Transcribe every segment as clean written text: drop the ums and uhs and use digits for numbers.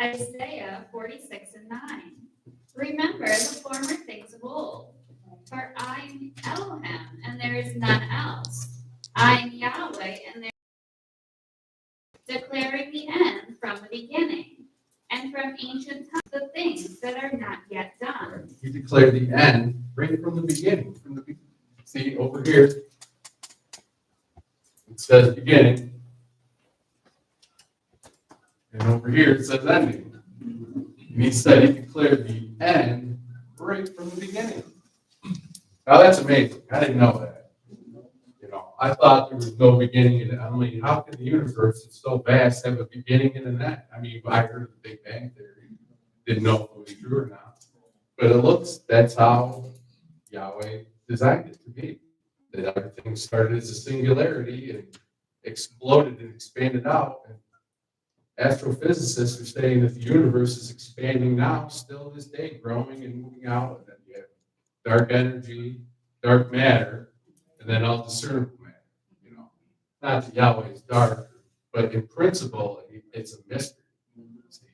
Isaiah 46:9. Remember the former things of old, for I am Elohim, and there is none else. I am Yahweh, and there declaring the end from the beginning, and from ancient times the things that are not yet done. He declared the end right from the beginning. See over here, it says beginning, and over here it says ending. And he said he declared the end right from the beginning. Now that's amazing. I didn't know that. I thought there was no beginning and end. I mean, how can the universe that's so vast have a beginning and an end? I mean, I heard the Big Bang Theory. Didn't know if it was true or not. But it looks, that's how Yahweh designed it to be. That everything started as a singularity and exploded and expanded out. And astrophysicists are saying that the universe is expanding now, still this day, growing and moving out. And then you have dark energy, dark matter, and then all discernible matter. Not that Yahweh is dark, but in principle, it's a mystery. See,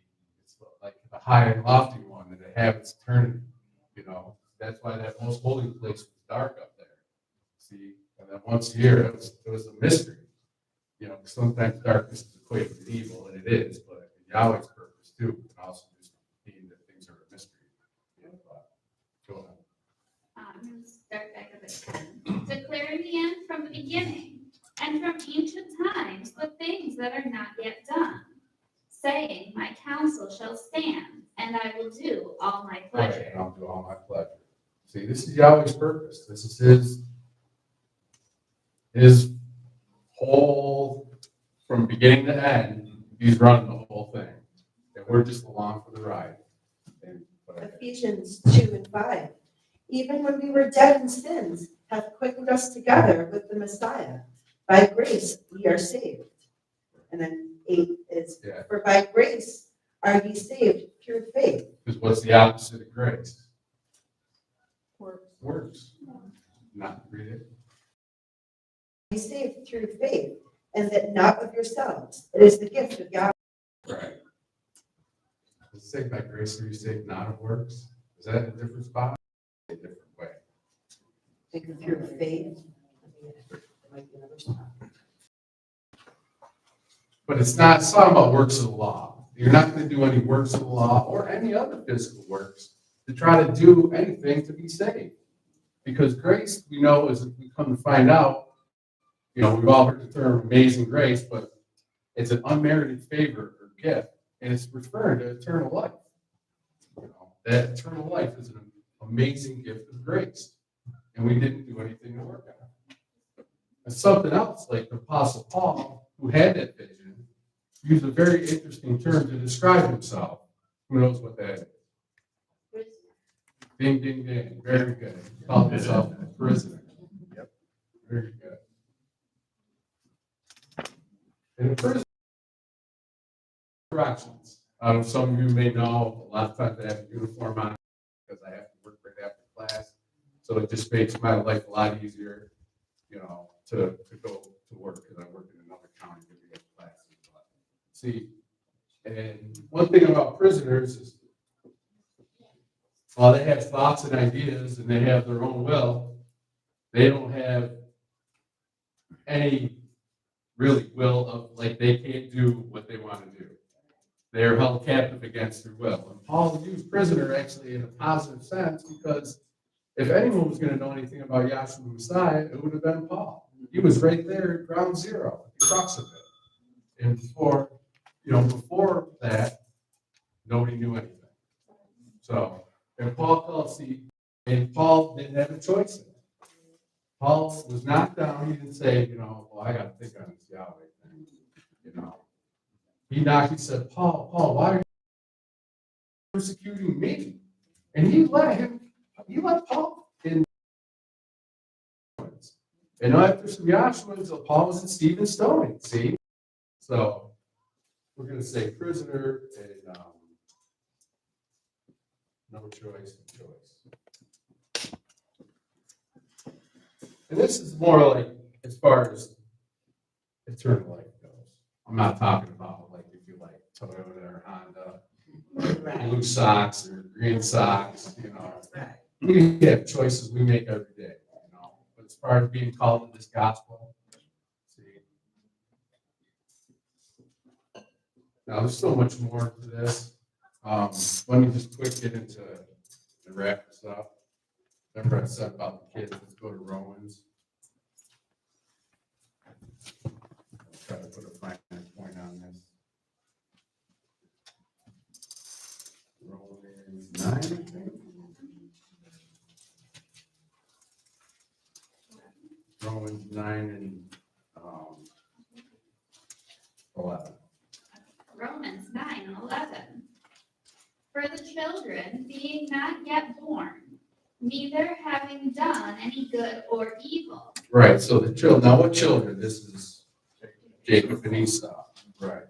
it's like the high and lofty one, and it has eternity. That's why that most holy place was dark up there. See, and then once a year, it was a mystery. Sometimes darkness is equated with evil, and it is, but Yahweh's purpose too can also just mean that things are a mystery. Go ahead. I'm going to start back up at 10. Declaring the end from the beginning, and from ancient times the things that are not yet done, saying, my counsel shall stand, and I will do all my pleasure. Right, and I'll do all my pleasure. See, this is Yahweh's purpose. This is his whole, from beginning to end, he's running the whole thing. And we're just along for the ride. Ephesians 2:5. Even when we were dead in sins, hath quickened us together with the Messiah. By grace we are saved. And then 8 is, for by grace are ye saved through faith. Because what's the opposite of grace? Works. Not read it. Be saved through faith, and that not of yourselves. It is the gift of God. Right. Does it say by grace are you saved, not of works? Is that a different spot? A different way. Through faith. There might be another spot. But it's talking about works of the law. You're not going to do any works of the law or any other physical works to try to do anything to be saved. Because grace, we know, as we come to find out, we've all heard the term amazing grace, but it's an unmerited favor or gift, and it's referring to eternal life. That eternal life is an amazing gift of grace, and we didn't do anything to work on it. And something else, like the Apostle Paul, who had that vision, used a very interesting term to describe himself. Who knows what that is? Ding, ding, ding. Very good. He called himself a prisoner. Yep. Very good. And the prison corrections. Some of you may know, a lot of times I have a uniform on because I have to work right after class. So it just makes my life a lot easier, to go to work because I work in another county to get classes. See, and one thing about prisoners is, while they have thoughts and ideas and they have their own will, they don't have any really will of, like, they can't do what they want to do. They are held captive against their will. And Paul used prisoner actually in a positive sense, because if anyone was going to know anything about Yahshua the Messiah, it would have been Paul. He was right there at ground zero, the crux of it. And before that, nobody knew anything. So, and Paul didn't have a choice in it. Paul was knocked down. He didn't say, well, I got to think on this Yahweh thing. He said, Paul, why are you persecuting me? And he let Paul in. And after some Yahshua, Paul was at Stephen's stoning, see? So, we're going to say prisoner and no choice. And this is more like as far as eternal life goes. I'm not talking about like if you like Toyota or Honda, blue socks or green socks, We have choices we make every day, But as far as being called to this gospel, see. Now, there's so much more to this. Let me just quick get into the wrap this up. Remember I said about the kids, let's go to Romans. I'll try to put a fine point on this. Romans 9, I think. Romans 9 and 11. Romans 9 and 11. For the children being not yet born, neither having done any good or evil. Right, so the children, now what children? This is Jacob and Esau, right.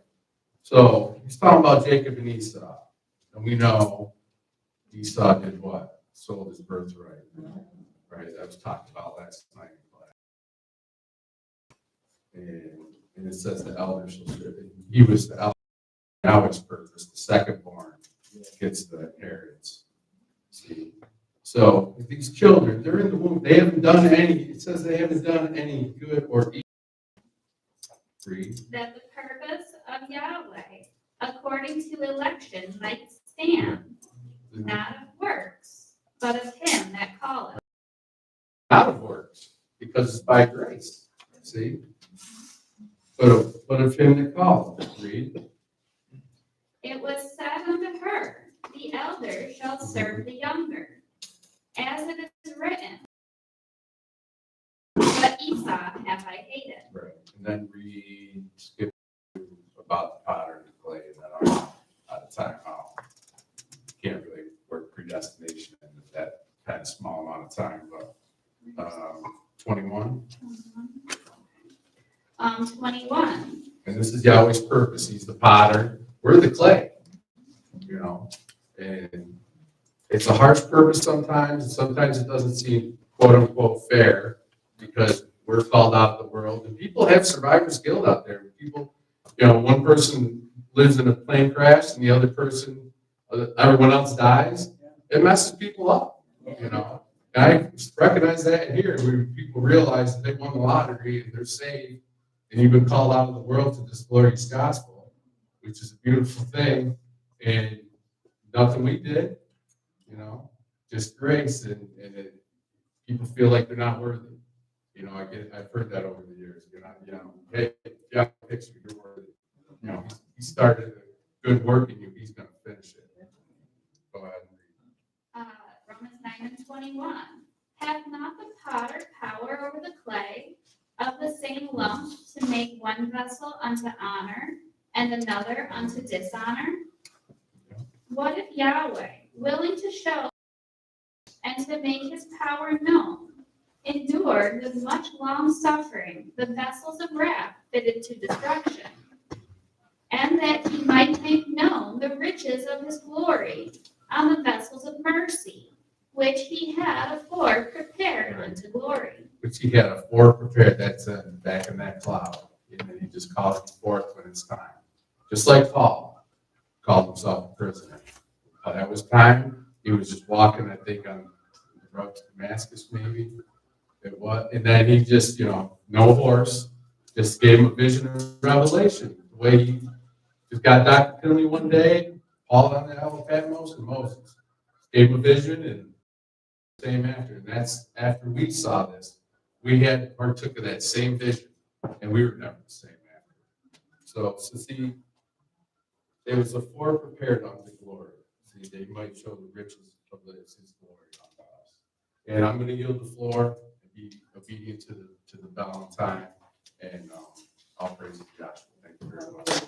So he's talking about Jacob and Esau. And we know Esau did what? Sold his birthright. Right, that was talked about last night in class. And it says the elder shall serve. He was the elder. Now his purpose, the second born gets the inheritance. See? So these children, they're in the womb. They haven't done any, it says they haven't done any good or evil. Read. That the purpose of Yahweh, according to election, might stand, not of works, but of him that calleth. Not of works, because it's by grace. See? But of him that calleth. Read. It was said unto her, the elder shall serve the younger, as it is written, but Esau have I hated. Right. And then skip about the potter and the clay, and then I'm out of time. Can't really work predestination in that kind of small amount of time, but 21. 21. And this is Yahweh's purpose. He's the potter. We're the clay. And it's a harsh purpose sometimes, and sometimes it doesn't seem quote unquote fair because we're called out of the world. And people have survivor's guilt out there. People, one person lives in a plane crash and the other person, everyone else dies. It messes people up, And I recognize that here where people realize that they won the lottery and they're saved and you've been called out of the world to this glorious gospel, which is a beautiful thing. And nothing we did, just grace, and people feel like they're not worthy. I've heard that over the years. Hey, yeah, picture, you're worthy. He started a good work in you. He's going to finish it. Go ahead and read. Romans 9 and 21. Hath not the potter power over the clay of the same lump to make one vessel unto honor and another unto dishonor? What if Yahweh, willing to show and to make his power known, endured with much long suffering the vessels of wrath fitted to destruction, and that he might make known the riches of his glory on the vessels of mercy, which he had afore prepared unto glory. Which he had afore prepared, that's back in that cloud. And then he just calls it forth when it's time. Just like Paul called himself a prisoner. That was time. He was just walking, I think, on the road to Damascus, maybe. It was, and then he just, no horse, just gave him a vision of revelation. The way he just got Dr. Kinley one day, Paul on the Isle of Patmos, and Moses gave him a vision, and same after. And that's after we saw this. We had partook of that same vision, and we were never the same after. So see, it was afore prepared unto glory. See, they might show the riches of his glory unto us. And I'm going to yield the floor and be obedient to the bell on time, and I'll praise Joshua. Thank you very much.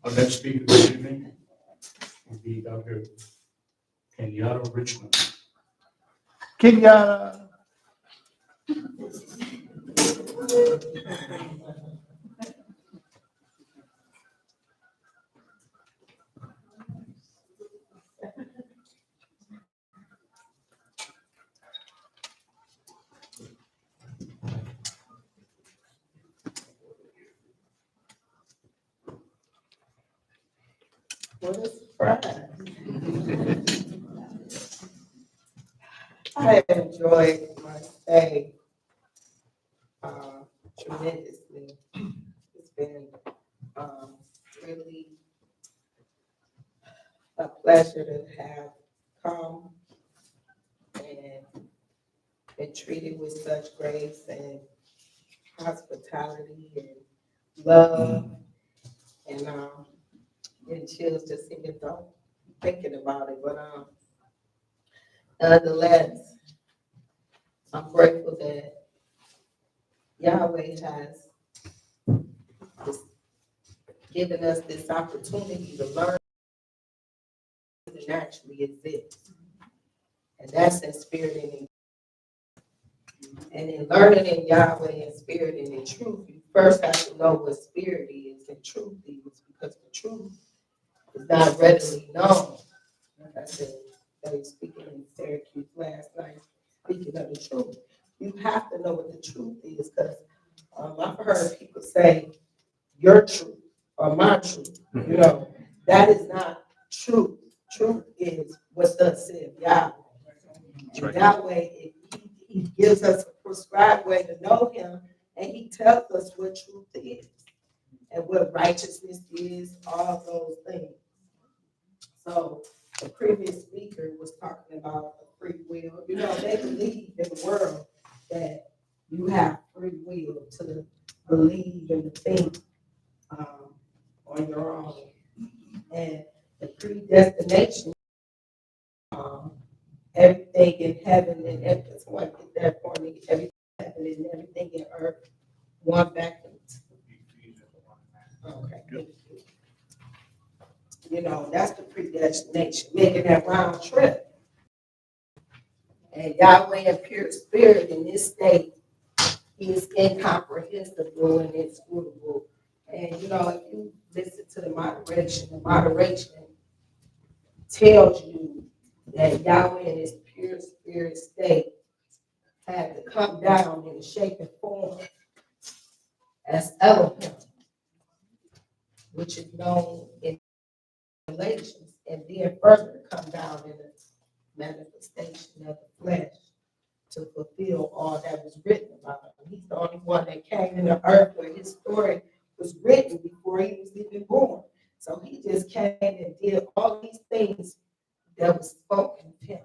Our next speaker this evening will be Dr. Kinyatta Richmond. Kinyatta. What a surprise. I have enjoyed my stay tremendously. It's been really a pleasure to have come and been treated with such grace and hospitality and love. And it chills just even though thinking about it. But nonetheless, I'm grateful that Yahweh has given us this opportunity to learn and actually exist. And that's in spirit and in. And in learning in Yahweh in spirit and in truth, you first have to know what spirit is and truth is, because the truth is not readily known. Like I said, I was speaking in Syracuse last night, speaking of the truth. You have to know what the truth is, because I've heard people say, your truth or my truth. You know, that is not truth. Truth is what thus said Yahweh. And that way, he gives us a prescribed way to know him, and he tells us what truth is and what righteousness is, all those things. So the previous speaker was talking about free will. You know, they believe in the world that you have free will to believe and to think on your own. And the predestination, everything in heaven and everything, so I get that for me, everything in heaven and everything in earth, one back. Okay. You know, that's the predestination, making that round trip. And Yahweh in pure spirit in this state is incomprehensible and inscrutable. And you know, if you listen to the moderation tells you that Yahweh in his pure spirit state had to come down in the shape and form as Elohim, which is known in Galatians, and then further come down in the manifestation of the flesh to fulfill all that was written about him. He's the only one that came in the earth where his story was written before he was even born. So he just came and did all these things that was spoken to him.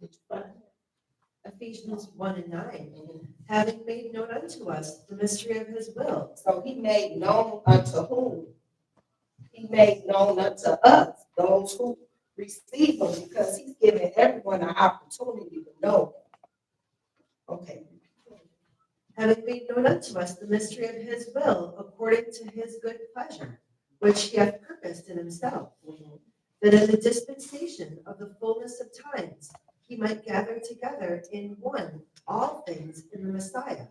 Did you find that? Ephesians 1:9, having made known unto us the mystery of his will. So he made known unto whom? He made known unto us, those who receive him, because he's giving everyone an opportunity to know him. Okay. Having made known unto us the mystery of his will, according to his good pleasure, which he hath purposed in himself, that in the dispensation of the fullness of times he might gather together in one all things in the Messiah,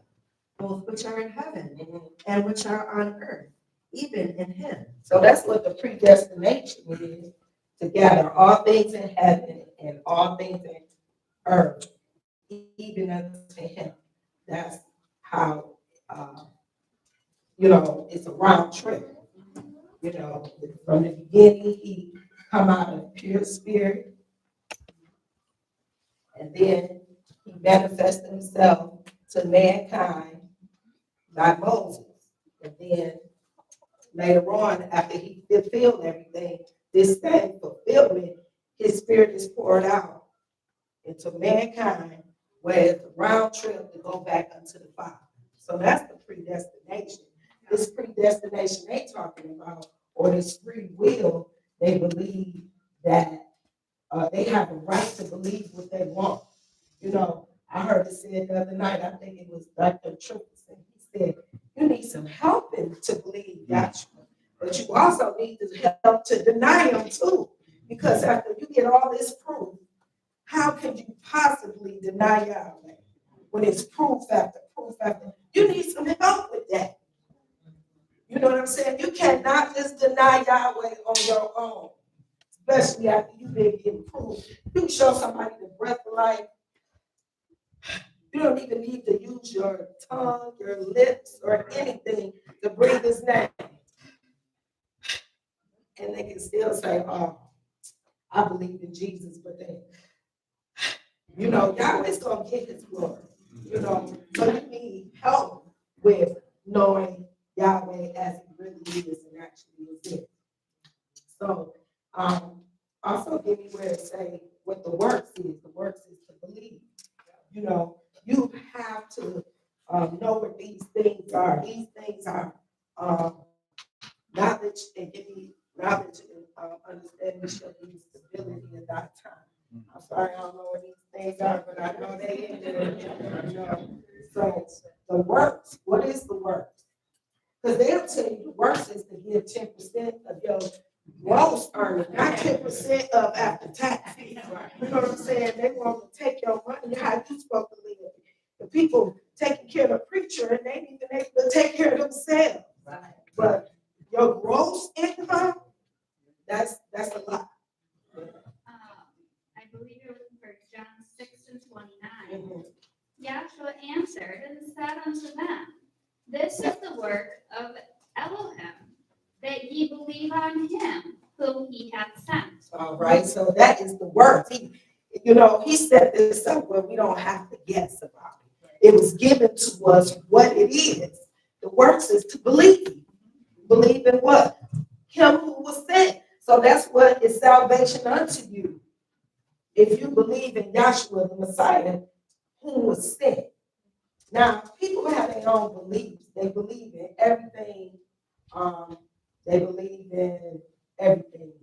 both which are in heaven and which are on earth, even in him. So that's what the predestination is, to gather all things in heaven and all things in earth, even unto him. That's how, you know, it's a round trip. You know, from the beginning, he come out of pure spirit, and then he manifested himself to mankind by Moses. And then later on, after he fulfilled everything, this same fulfillment, his spirit is poured out into mankind, where it's a round trip to go back unto the Father. So that's the predestination. This predestination they talking about, or this free will, they believe that they have a right to believe what they want. You know, I heard it said the other night, I think it was Dr. Trippson, he said, you need some helping to believe Yahshua. But you also need to help to deny him too. Because after you get all this proof, how can you possibly deny Yahweh when it's proof after proof after? You need some help with that. You know what I'm saying? You cannot just deny Yahweh on your own, especially after you've been getting proof. You can show somebody the breath of life. You don't even need to use your tongue, your lips, or anything to breathe his name. And they can still say, oh, I believe in Jesus, but they, Yahweh's going to get his glory. So you need help with knowing Yahweh as he really is and actually is it. So also give me where it say what the works is. The works is to believe. You have to know what these things are. These things are knowledge, and give me knowledge and understanding shall be stability in that time. I'm sorry, I don't know what these things are, but I know they in there. So the works, what is the works? Because they'll tell you the works is to give 10% of your gross earnings, not 10% of after tax. You know what I'm saying? They want to take your money, how you supposed to live. The people taking care of the preacher, and they ain't even able to take care of themselves. But your gross income, that's a lot. I believe you're looking for John 6:29. Yahshua answered and said unto them, This is the work of Elohim, that ye believe on him whom he hath sent. All right, so that is the work. He set this up where we don't have to guess about it. It was given to us what it is. The works is to believe. Believe in what? Him who was sent. So that's what is salvation unto you. If you believe in Yahshua, the Messiah, who was sent. Now, people have their own beliefs. They believe in everything. They believe in everything.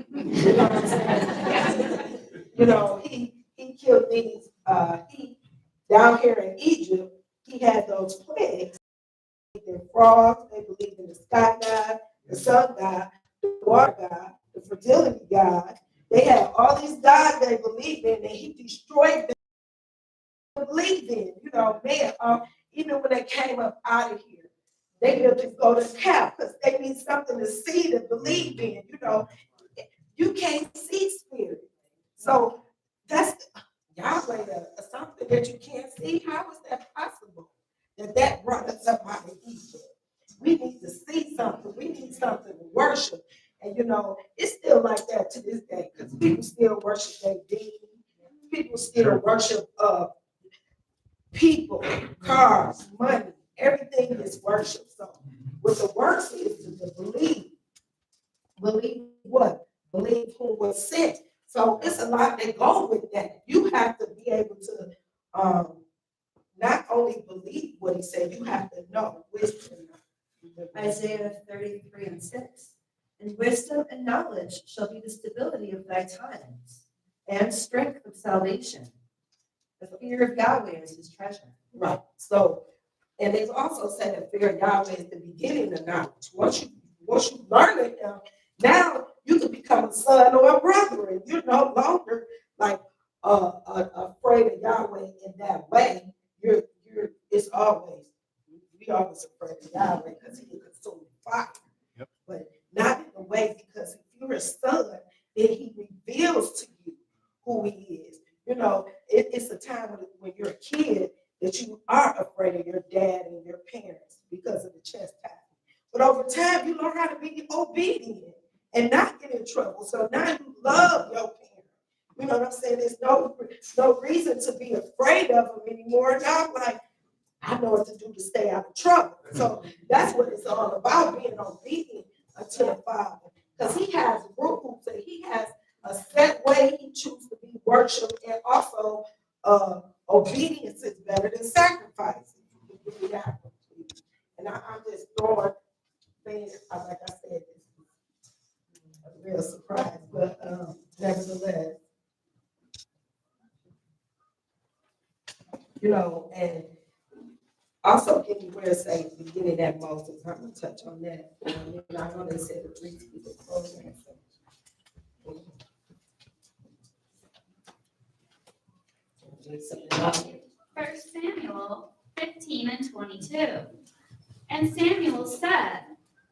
You know what I'm saying? He killed these. Down here in Egypt, he had those plagues. They believe in frogs. They believe in the sky god, the sun god, the water god, the fertility god. They had all these gods they believed in, and he destroyed them. Believe in, even when they came up out of here, they built this golden calf because they need something to see to believe in. You can't see spirit, so that's Yahweh, something that you can't see. How is that possible? That brought us up out of Egypt. We need to see something. We need something to worship, and it's still like that to this day because people still worship their demons. People still worship people, cars, money, everything is worship. So what the works is to believe. Believe what? Believe who was sent. So it's a lot that go with that. You have to be able to not only believe what he said, you have to know wisdom. Isaiah 33:6. And wisdom and knowledge shall be the stability of thy times, and strength of salvation. The fear of Yahweh is his treasure. Right. So, and they've also said that fear of Yahweh is the beginning of knowledge. Once you learn it, now you can become a son or a brother, and you're no longer like afraid of Yahweh in that way. It's always we always afraid of Yahweh because he can consume fire. Yep. But not in the way because if you're a son, then he reveals to you who he is. It's a time when you're a kid that you are afraid of your dad and your parents because of the chastisement. But over time, you learn how to be obedient and not get in trouble. So now you love your parents. You know what I'm saying? There's no reason to be afraid of them anymore. Now I'm like, I know what to do to stay out of trouble. So that's what it's all about, being obedient to the Father. Because he has rules and he has a set way he chooses to be worshipped, and also obedience is better than sacrifice. And I'm just throwing things, like I said, it's a real surprise, but nevertheless, and Also, can you where it say beginning at Moses? I'm gonna touch on that. I know they said the priest was the program. First Samuel 15 and 22. And Samuel said,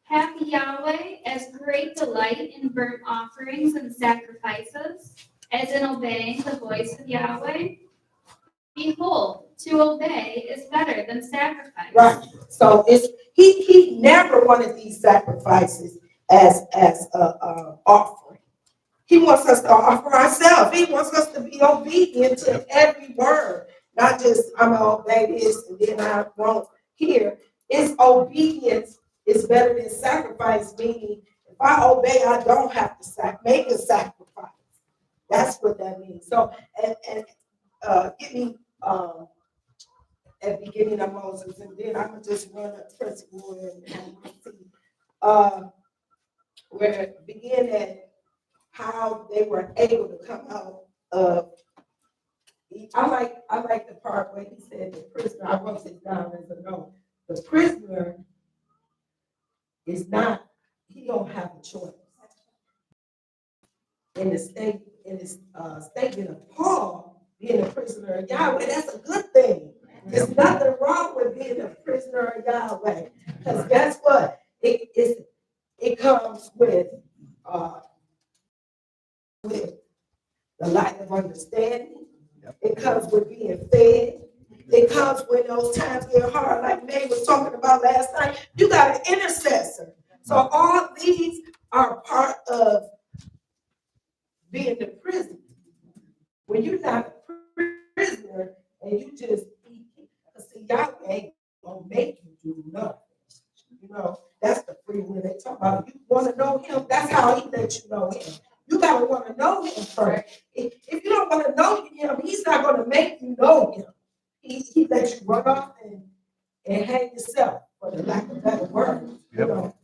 hath Yahweh as great delight in burnt offerings and sacrifices as in obeying the voice of Yahweh? Behold, to obey is better than sacrifice. Right. So he never wanted these sacrifices as a offering. He wants us to offer ourselves. He wants us to be obedient to every word, not just I'm gonna obey this and then I won't hear. It's obedience is better than sacrifice, meaning if I obey, I don't have to make a sacrifice. That's what that means. So and give me at the beginning of Moses, and then I'm gonna just run a principle and see where it began at how they were able to come out of. I like the part where he said the prisoner. I wrote it down as a note. The prisoner is not. He don't have a choice. In the statement of Paul being a prisoner of Yahweh, that's a good thing. There's nothing wrong with being a prisoner of Yahweh, because guess what? It comes with the light of understanding. It comes with being fed. It comes when those times get hard, like May was talking about last night. You got an intercessor. So all these are part of being the prisoner. When you're not a prisoner and you just eat, see, Yahweh ain't gonna make you do nothing. You know, that's the free will they talk about. You want to know him, that's how he lets you know him. You gotta want to know him first. If you don't want to know him, he's not gonna make you know him. He lets you run off and hang yourself, for the lack of better words. You know,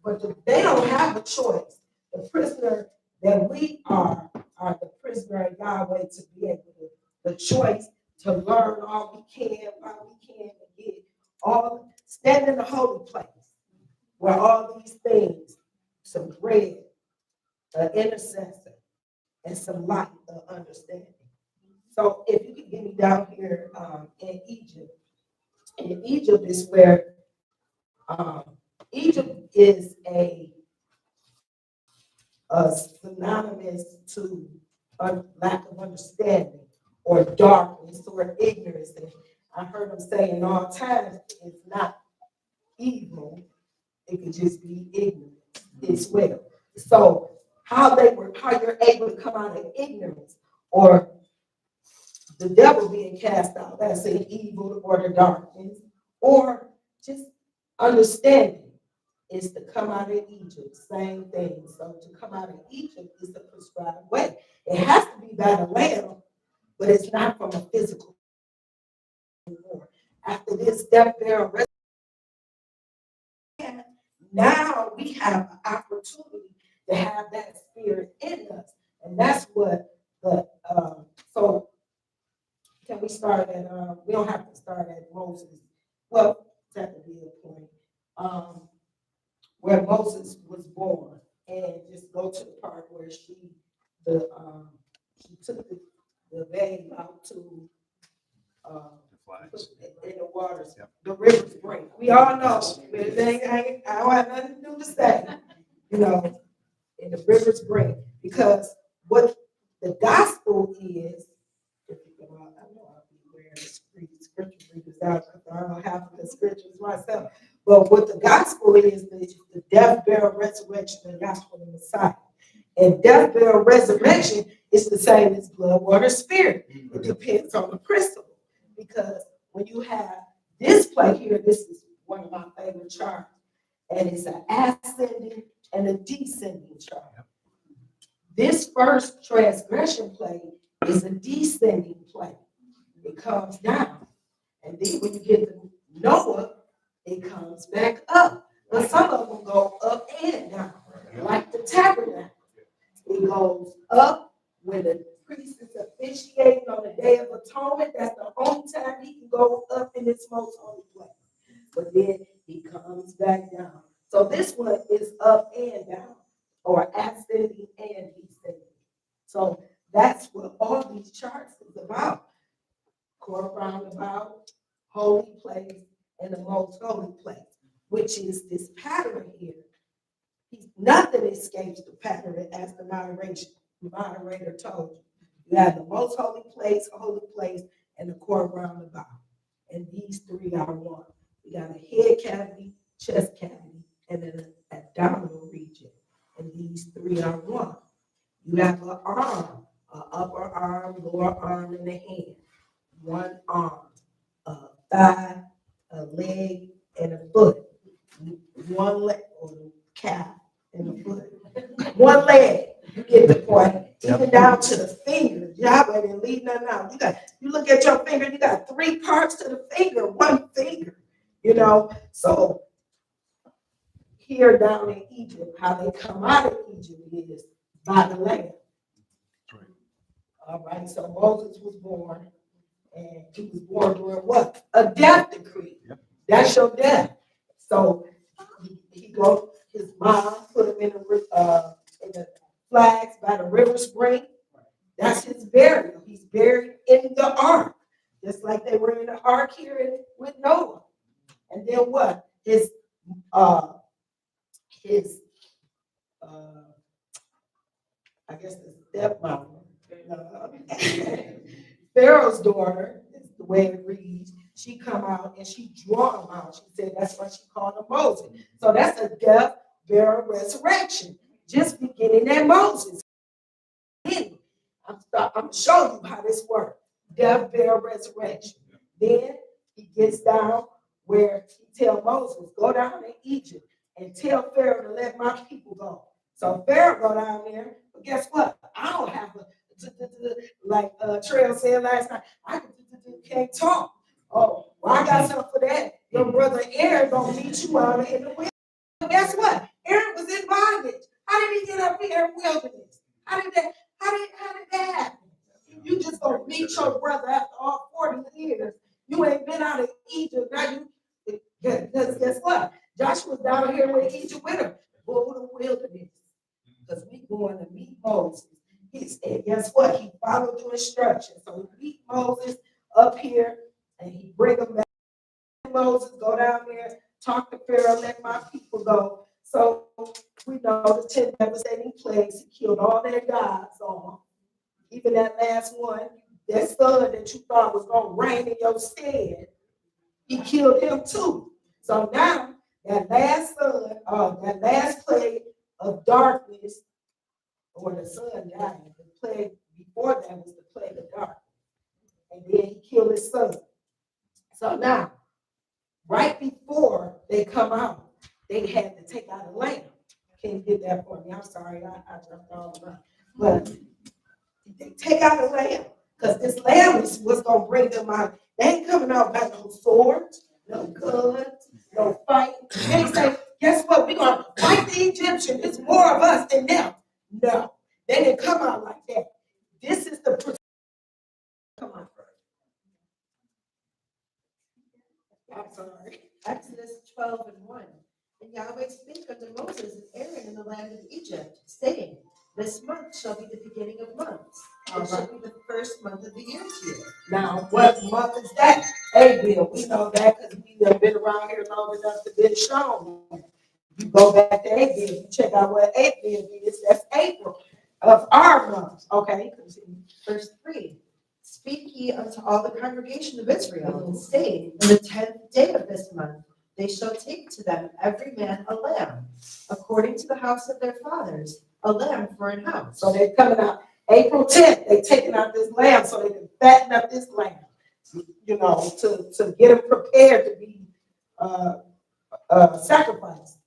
but they don't have a choice. The prisoner that we are the prisoner of Yahweh to be able to, the choice to learn all we can while we can and get all, stand in the holy place where all these things, some bread, an intercessor, and some light of understanding. So if you could get me down here in Egypt is where Egypt is a synonymous to a lack of understanding or darkness or ignorance. And I heard them saying all times it's not evil, it could just be ignorance as well. So how you're able to come out of ignorance or the devil being cast out, that's an evil or the darkness, or just understanding is to come out of Egypt, same thing. So to come out of Egypt is the prescribed way. It has to be by the lamb, but it's not from a physical anymore. After this death, burial, resurrection, now we have an opportunity to have that spirit in us. And that's what so can we start at, we don't have to start at Moses. Well, that would be a point. Where Moses was born, and just go to the part where she took the babe out to in the waters, the rivers break. We all know, I don't have nothing to do to say, you know, and the rivers break, because what the gospel is, I know I'll be wearing scripture readers out because I don't have the scriptures myself. But what the gospel is the death, burial, resurrection, and gospel of the Messiah. And death, burial, resurrection is the same as blood, water, spirit. It depends on the principle. Because when you have this play here, this is one of my favorite charts, and it's an ascending and a descending chart. This first transgression play is a descending play. It comes down. And then when you get to Noah, it comes back up. But some of them go up and down, like the tabernacle. It goes up when the priest is officiating on the Day of Atonement. That's the only time he can go up in this most holy place. but then he comes back down. So this one is up and down, or ascending and descending. So that's what all these charts is about. Court roundabout, holy place, and the most holy place, which is this pattern here. Nothing escapes the pattern, as the moderator told you. You have the most holy place, and the court roundabout. And these three are one. We got a head cavity, chest cavity, and then an abdominal region. And these three are one. You have an arm, an upper arm, lower arm, and a hand. One arm, a thigh, a leg, and a foot. One leg, or calf, and a foot. One leg, you get the point. Even down to the fingers. Yahweh didn't leave nothing out. You look at your finger, you got three parts to the finger, one finger. So here down in Egypt, how they come out of Egypt is by the land. All right, so Moses was born, and he was born during what? A death decree. That's your death. So his mom put him in the flags by the river spring. That's his burial. He's buried in the ark, just like they were in the ark here with Noah. And then what? His I guess the stepmother, Pharaoh's daughter, is the way it reads. She come out and she draw him out. She said that's why she called him Moses. So that's a death, burial, resurrection. Just beginning at Moses. I'm going to show you how this works. Death, burial, resurrection. Then he gets down where he tells Moses, go down to Egypt and tell Pharaoh to let my people go. So Pharaoh go down there, but guess what? I don't have like Trail said last night, I can't talk. Oh, well, I got something for that. Your brother Aaron gonna meet you out in the wilderness. Guess what? Aaron was in bondage. How did he get up here in wilderness? How did that happen? You just gonna meet your brother after all 40 years. You ain't been out of Egypt. Now guess what? Joshua's down here with Egypt with him. Go to the wilderness. Because we going to meet Moses. And guess what? He followed the instructions. So we meet Moses up here and he bring him back. Moses, go down there, talk to Pharaoh, let my people go. So we know the 10 devastating plagues. He killed all their gods off. Even that last one, that son that you thought was going to reign in your stead, he killed him too. So now that last son, that last plague of darkness, or the sun died, the plague before that was the plague of darkness. And then he killed his son. So now, right before they come out, they had to take out a lamb. Can you get that for me? I'm sorry, I jumped all around. But they take out a lamb, because this lamb is what's going to bring them out. They ain't coming out by no swords, no guns, no fight. They say, guess what? We're going to fight the Egyptians. It's more of us than them. No, they didn't come out like that. This is the come on. I'm sorry. Exodus 12:1. And Yahweh spake unto Moses and Aaron in the land of Egypt, saying, this month shall be the beginning of months. It shall be the first month of the year to you. Now, what month is that? April. We know that because we have been around here long enough to be shown. You go back to April, you check out what April is. That's April of our month. Okay, continue. Verse 3. Speak ye unto all the congregation of Israel, and say, in the 10th day of this month, they shall take to them every man a lamb, according to the house of their fathers, a lamb for an house. So they're coming out April 10th. They're taking out this lamb so they can fatten up this lamb, to get them prepared to be sacrificed.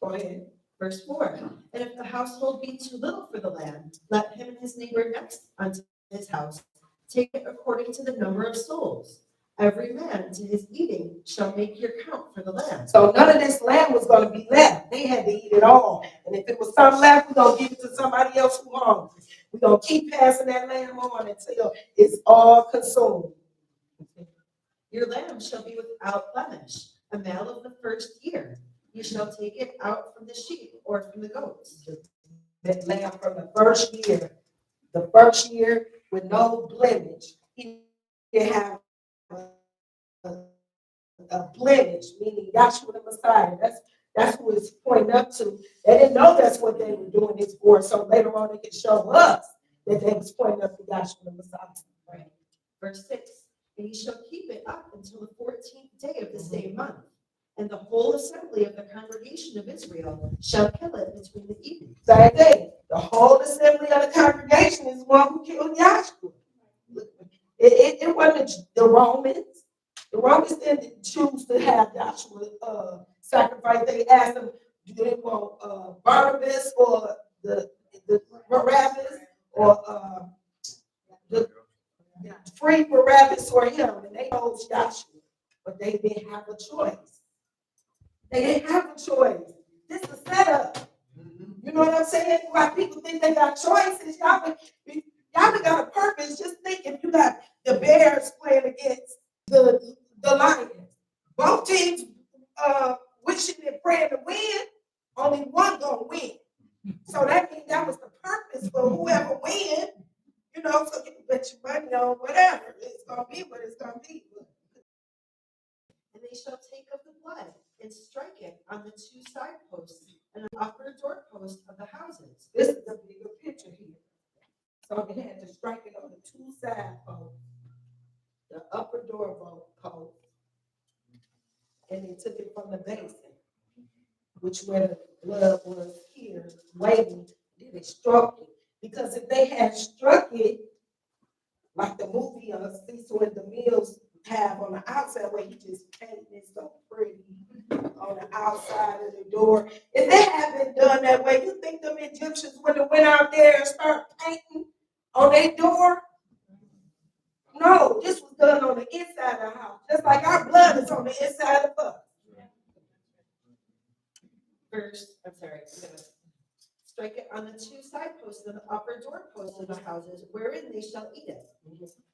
Go ahead. Verse 4. And if the household be too little for the lamb, let him and his neighbor next unto his house take it according to the number of souls. Every man to his eating shall make your count for the lamb. So none of this lamb was going to be left. They had to eat it all. And if it was some left, we're going to give it to somebody else who hungry. We're going to keep passing that lamb on until it's all consumed. Your lamb shall be without blemish. A male of the first year. You shall take it out from the sheep or from the goats. That lamb from the first year with no blemish. He didn't have a blemish, meaning Yahshua the Messiah. That's who it's pointing up to. They didn't know that's what they were doing this for, so later on they can show us that they was pointing up to Yahshua the Messiah. Right. Verse 6. And ye shall keep it up until the 14th day of the same month. And the whole assembly of the congregation of Israel shall kill it between the evenings. Same thing. The whole assembly of the congregation is the one who killed Yahshua. It wasn't the Romans. The Romans didn't choose to have Yahshua sacrifice. They asked them, do they want Barnabas or the Barabbas or the free Barabbas or him? And they chose Yahshua, but they didn't have a choice. They didn't have a choice. This is a setup. You know what I'm saying? Why people think they got choices? Y'all got a purpose. Just think if you got the Bears playing against the Lions. Both teams wishing and praying to win, only one gonna win. So that means that was the purpose for whoever win, you know, so you can bet your money on whatever. It's gonna be what it's gonna be. And they shall take of the blood and strike it on the two side posts and the upper doorpost of the houses. This is a bigger picture here. So they had to strike it on the two side posts, the upper door post, and they took it from the basin, which where the blood was here, waiting, then they struck it. Because if they had struck it, like the movie Cecil and the Mills have on the outside, where he just painted it so pretty on the outside of the door. If they hadn't done that way, you think them Egyptians would have went out there and started painting on their door? No, this was done on the inside of the house. Just like our blood is on the inside of us. I'm gonna strike it on the two side posts and the upper doorposts of the houses, wherein they shall eat it.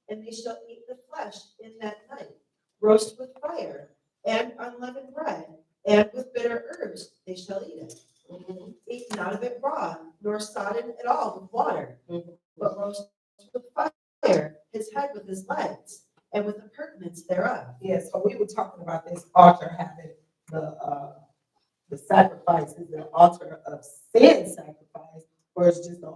And they shall eat the flesh in that night, roast with fire, and unleavened bread, and with bitter herbs they shall eat it. Eat not of it raw, nor sodden at all with water, but roast with fire, his head with his legs, and with the purtenance thereof. Yes, so we were talking about this altar having the sacrifices, the altar of sin sacrifice, or it's just an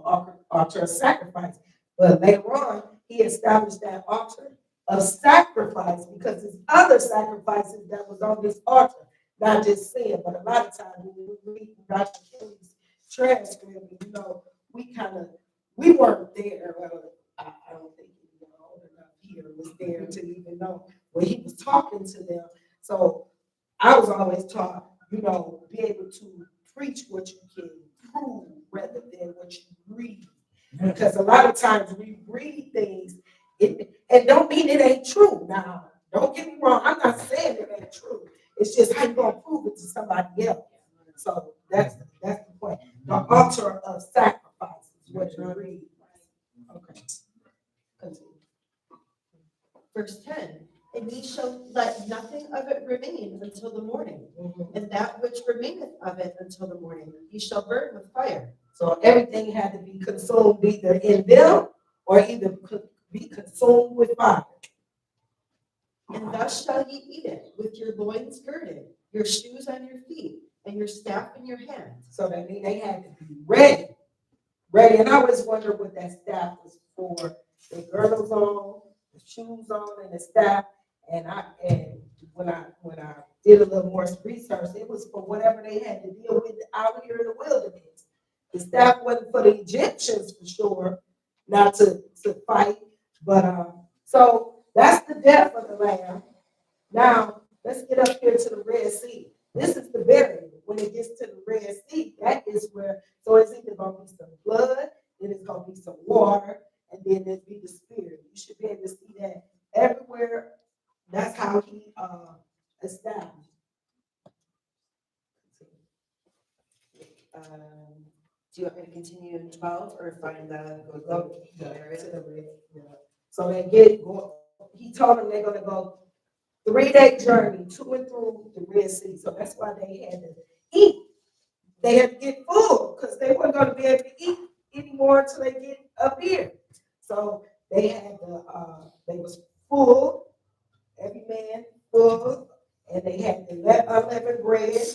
altar of sacrifice. But later on, he established that altar of sacrifice because there's other sacrifices that was on this altar, not just sin. But a lot of times when we read Dr. Kelly's transcript, you know, we weren't there. I don't think even old enough here was there to even know when he was talking to them. So I was always taught, you know, be able to preach what you can prove rather than what you read. Because a lot of times we read things, and don't mean it ain't true. Now, don't get me wrong, I'm not saying it ain't true. It's just how you gonna prove it to somebody else. So that's the point. The altar of sacrifice is what you read. Okay. Continue. Verse 10, and ye shall let nothing of it remain until the morning, and that which remaineth of it until the morning ye shall burn with fire. So everything had to be consumed either in them or either be consumed with fire. And thus shall ye eat it, with your loins girded, your shoes on your feet, and your staff in your hand. So that means they had to be ready. Ready. And I always wonder what that staff was for. The girdles on, the shoes on, and the staff. And when I did a little more research, it was for whatever they had to deal with out here in the wilderness. The staff wasn't for the Egyptians for sure, not to fight. But so that's the death of the lamb. Now let's get up here to the Red Sea. This is the burial. When it gets to the Red Sea, that is where, so it's either gonna be some blood, then it's gonna be some water, and then there'll be the spirit. You should be able to see that everywhere. That's how he established. Do you want me to continue in 12 or find the Go to the Red. Yeah. So they get. He told them they're gonna go 3-day journey to and through the Red Sea. So that's why they had to eat. They had to get full because they weren't going to be able to eat anymore until they get up here. So they had to, they was full, every man full, and they had unleavened bread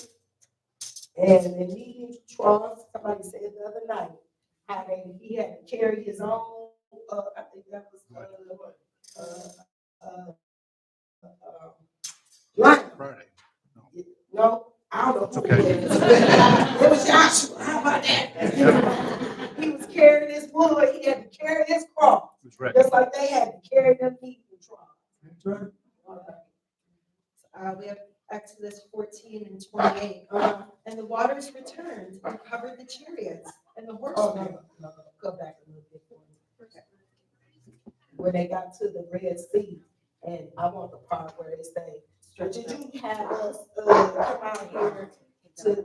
and the kneading troughs. Somebody said the other night how he had to carry his own. I think that was Lion. Friday. No, I don't know who Okay. it was. It was Joshua. How about that? He was carrying his wood. He had to carry his cross. Who's ready? Just like they had to carry them kneading troughs. We have Exodus 14 and 28. And the waters returned and covered the chariots and the Oh, horsemen. no. Go back a little bit for me. When they got to the Red Sea, and I want the part where they say, did you have us come out here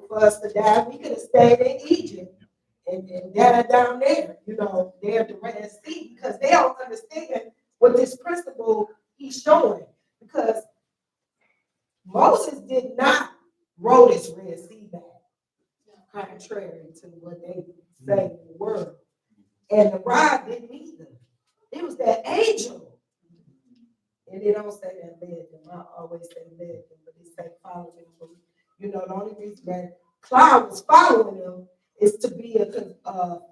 for us to die? We could have stayed in Egypt and died down there, there at the Red Sea, because they don't understand what this principle he's showing. Because Moses did not row this Red Sea back, contrary to what they say in the word. And the rod didn't either. It was that angel. And they don't say that led them. I always say led them, but they say follow them. The only reason that cloud was following them is to be a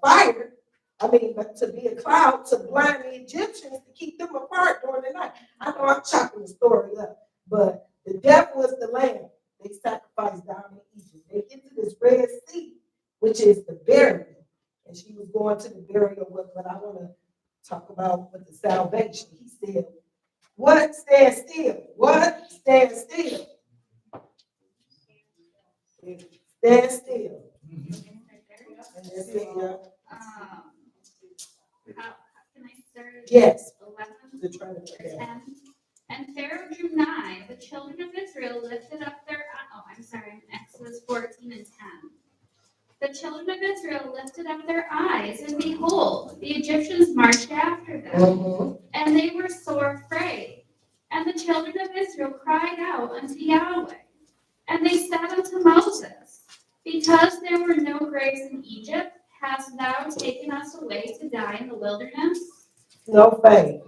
fire. But to be a cloud to blind the Egyptians to keep them apart during the night. I know I'm chopping the story up, but the death was the lamb. They sacrificed down in Egypt. They get to this Red Sea, which is the burial. And she was going to the burial with, but I want to talk about with the salvation. He said, what? Stand still. What? Stand still. Stand still. And that's it, yeah. How can I start? Yes. 11. The trying to forget. 10. And Pharaoh drew nigh. The children of Israel lifted up their. Exodus 14 and 10. The children of Israel lifted up their eyes, and behold, the Egyptians marched after them, and they were sore afraid. And the children of Israel cried out unto Yahweh. And they said unto Moses, because there were no graves in Egypt, hast thou taken us away to die in the wilderness? No faith.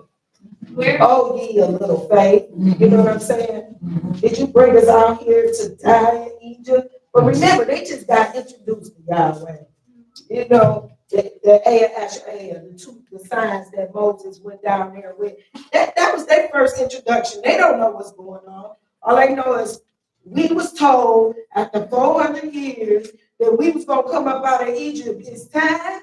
Where? Oh, ye a little faith. You know what I'm saying? Did you bring us out here to die in Egypt? But remember, they just got introduced to Yahweh. The the signs that Moses went down there with. That was their first introduction. They don't know what's going on. All they know is we was told after 400 years that we was going to come up out of Egypt. It's time.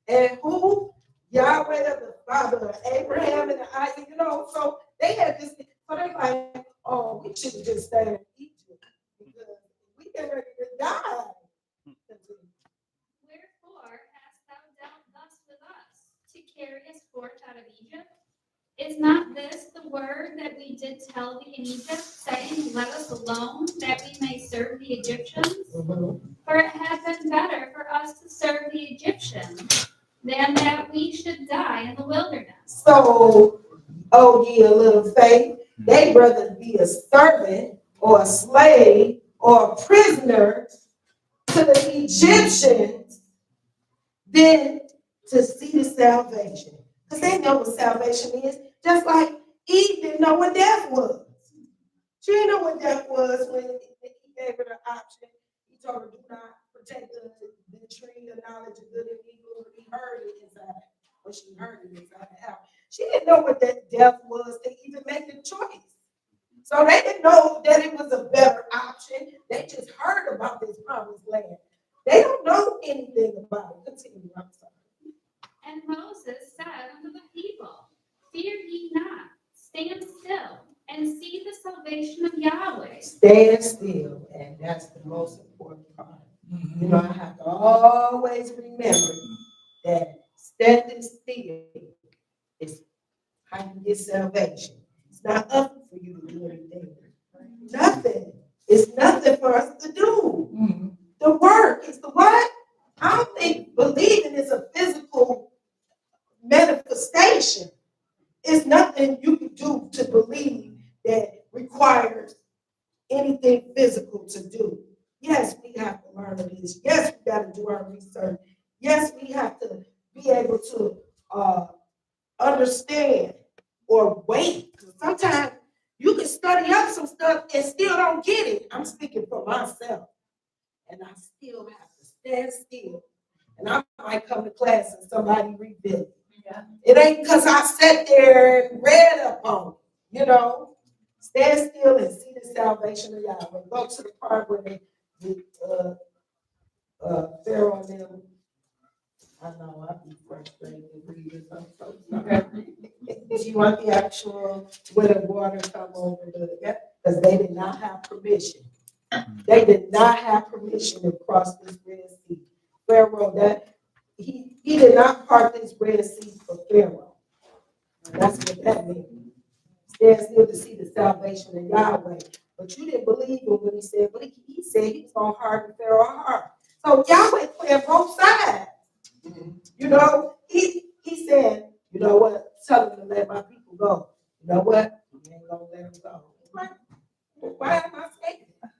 And who? Yahweh, the father of Abraham and Isaac, so they had this, so they like, oh, we should just stay in Egypt because we get ready to die. Wherefore hast thou dealt thus with us, to carry us forth out of Egypt? Is not this the word that we did tell thee in Egypt, saying, let us alone, that we may serve the Egyptians? For it had been better for us to serve the Egyptians than that we should die in the wilderness. So, oh, ye a little faith, they'd rather be a servant or a slave or a prisoner to the Egyptians than to see the salvation. Because they know what salvation is, just like Eve didn't know what death was. She didn't know what death was when he gave her the option. He told her, do not protect the tree, the knowledge of good and evil. He heard it inside. When she heard it inside the house. She didn't know what that death was to even make the choice. So they didn't know that it was a better option. They just heard about this promised land. They don't know anything about it. Continue, I'm sorry. And Moses said unto the people, fear ye not, stand still, and see the salvation of Yahweh. Stand still, and that's the most important part. I have to always remember that standing still is how you get salvation. It's not up for you to do anything. Nothing. It's nothing for us to do. The work is the what? I don't think believing is a physical manifestation. It's nothing you can do to believe that requires anything physical to do. Yes, we have to learn this. Yes, we got to do our research. Yes, we have to be able to understand or wait. Sometimes you can study up some stuff and still don't get it. I'm speaking for myself. And I still have to stand still. And I might come to class and somebody reveal it. Yeah. It ain't because I sat there and read up on it, you know. Stand still and see the salvation of Yahweh. Go to the part where they, Pharaoh and them. I know I be frustrated reading. I'm so sorry. Do you want the actual where the water come over the? Because they did not have permission. They did not have permission to cross this Red Sea. Pharaoh, that he did not part this Red Sea for Pharaoh. That's what that means. Stand still to see the salvation of Yahweh. But you didn't believe him when he said, but he said he was going to harden Pharaoh's heart. So Yahweh playing both sides. You know, he said, you know what? Tell him to let my people go. You know what? You ain't going to let them go. Why am I saying that?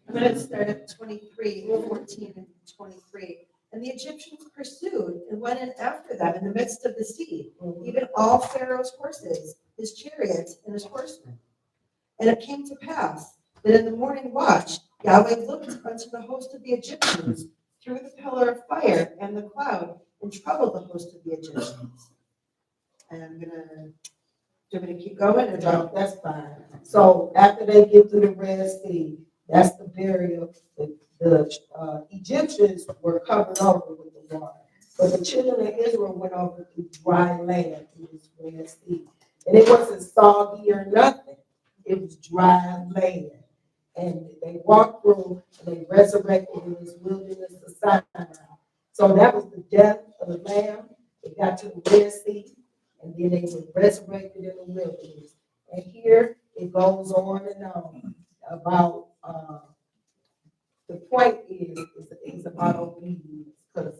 I'm going to start at 23, 14 and 23. And the Egyptians pursued and went in after them in the midst of the sea, even all Pharaoh's horses, his chariots, and his horsemen. And it came to pass that in the morning watch, Yahweh looked unto the host of the Egyptians through the pillar of fire and the cloud, and troubled the host of the Egyptians. And do you want me to keep going or No, drop? that's fine. So after they get through the Red Sea, that's the burial. The Egyptians were covered over with the water. But the children of Israel went over through dry land through this Red Sea. And it wasn't soggy or nothing. It was dry land. And they walked through and they resurrected in this wilderness of Sinai. So that was the death of the Lamb. They got to the Red Sea, and then they were resurrected in the wilderness. And here it goes on and on about the point is about obedience, because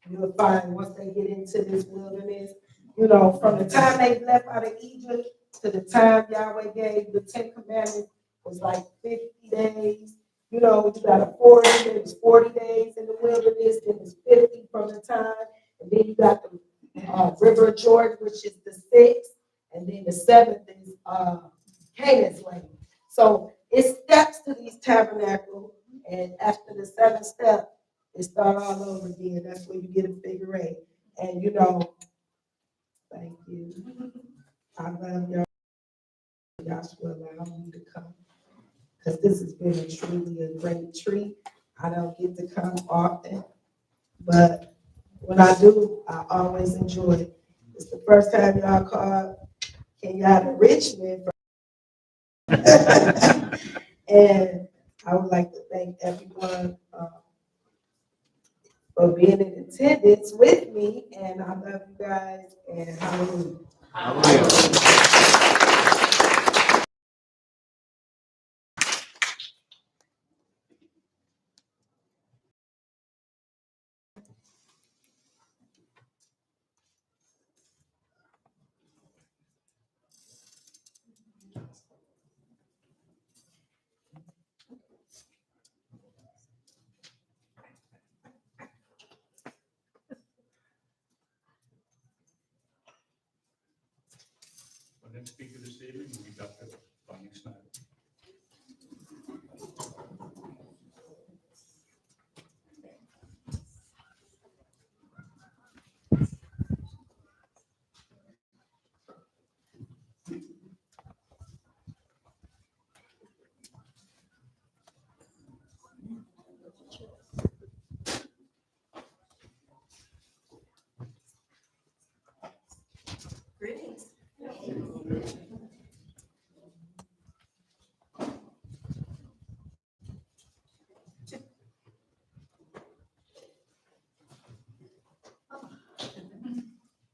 you'll find once they get into this wilderness, you know, from the time they left out of Egypt to the time Yahweh gave the 10 Commandments was like 50 days. You know, you got a 40, it was 40 days in the wilderness, then it's 50 from the time, and then you got the River of Jordan, which is the 6th, and then the 7th is Canaan's land. So it steps to these tabernacles, and after the 7th step, it starts all over again. That's where you get a figure 8. And you know, thank you. I love y'all. Joshua allowed me to come, because this has been truly a great treat. I don't get to come often, but when I do, I always enjoy it. It's the first time y'all called Kinyatta Richmond. And I would like to thank everyone for being in attendance with me. And I love you guys, and hallelujah. Our next speaker this evening will be Dr. Bonnie Snyder. Greetings.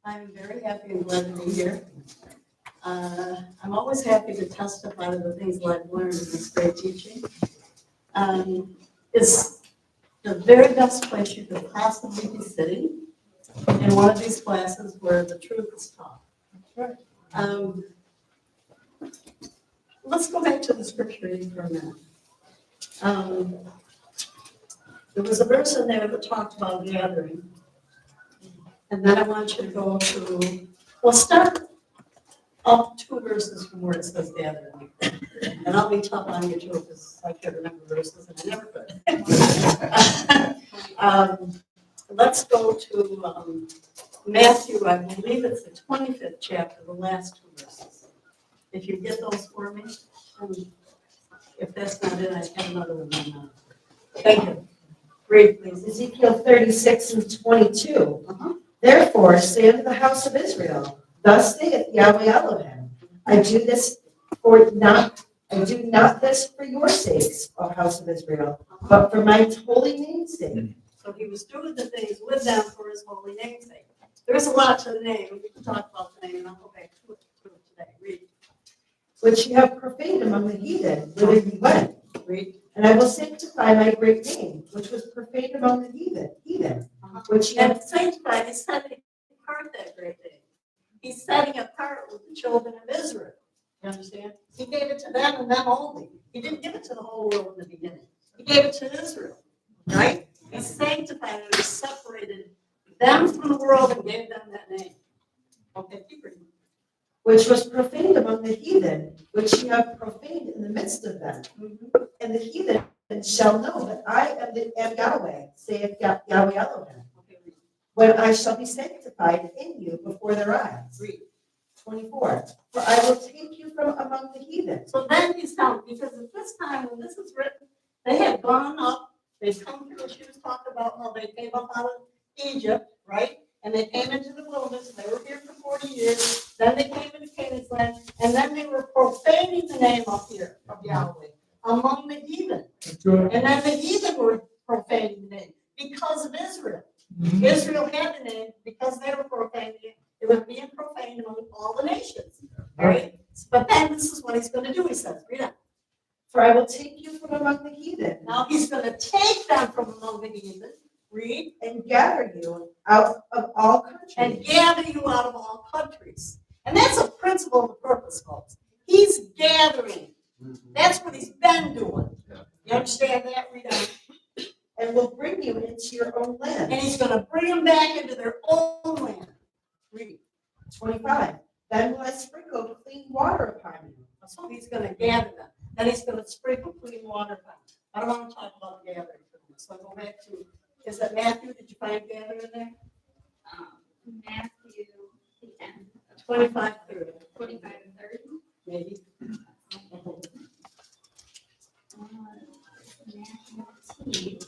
I'm very happy and glad to be here. I'm always happy to testify to the things that I've learned in this great teaching. It's the very best place you could possibly be sitting in one of these classes where the truth is taught. let's go back to the scripture reading for a minute. There was a verse in there that talked about gathering. And then I want you to go to, well, start up 2 verses from where it says gathering. And I'll be tough on you too, because I can't remember verses and I never could. Let's go to Matthew, I believe it's the 25th chapter, the last 2 verses. If you get those for me, if that's not it, I have another one. Thank you. Read, please. Ezekiel 36:22. Uh-huh. Therefore, say unto the house of Israel, thus saith Yahweh Elohim, I do not this for your sakes, O house of Israel, but for my holy name's sake. So he was doing the things with them for his holy name's sake. There's a lot to the name. We can talk about the name, and I'll go back to it today. Read. Which you have profaned among the heathen, whither you went. Read. And I will sanctify my great name, which was profaned among the heathen, which you And have sanctified, he's setting apart that great name. He's setting apart with the children of Israel. You understand? He gave it to them and them only. He didn't give it to the whole world in the beginning. He gave it to Israel, right? He sanctified it, he separated them from the world and gave them that name. Okay, keep reading. which was profaned among the heathen, which you have profaned in the midst of them. And the heathen shall know that I am Yahweh, saith Yahweh Elohim, Okay, read. when I shall be sanctified in you before their eyes. Read. 24. For I will take you from among the heathen. So then he's telling, because at this time when this is written, they had gone up, they'd come through, she was talking about how they came up out of Egypt, right? And they came into the wilderness, and they were here for 40 years, then they came into Canaan's land, and then they were profaning the name up here of Yahweh among the heathen. And then the heathen were profaning the name because of Israel. Israel had the name because they were profaning it. It was being profaned among all the nations, right? But then this is what he's going to do, he says, read it. For I will take you from among the heathen. Now he's going to take them from among the heathen, read, And gather you out of all countries. and gather you out of all countries. And that's a principle of the purpose, folks. He's gathering. That's what he's been doing. You understand that? Read on. And will bring you into your own land. And he's going to bring them back into their own land. Read. 25. Then will I sprinkle clean water upon you. So he's going to gather them. Then he's going to sprinkle clean water upon them. I don't want to talk about gathering for them. So I go back to, is that Matthew? Did you find gather in there? Matthew 10, 25, 30. 25 and 30. Maybe. Matthew 10.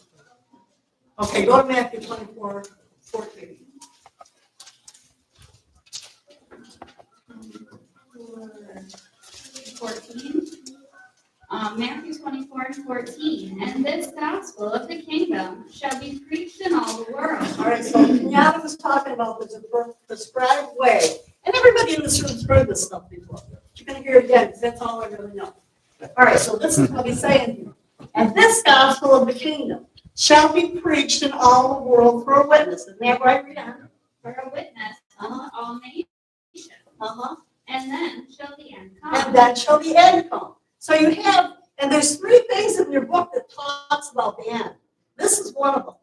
Okay, go to Matthew 24, 14. 14. Matthew 24 and 14. And this gospel of the kingdom shall be preached in all the world. All right, so Kinyatta was talking about there's a prescribed way. And everybody in this room's heard this stuff before. You're going to hear it again, because that's all I really know. All right, so this is what he's saying here. And this gospel of the kingdom shall be preached in all the world for a witness. Isn't that right? Read on. For a witness unto all nations. Uh-huh. And then shall the end come. And then shall the end come. So you have, and there's 3 things in your book that talks about the end. This is one of them.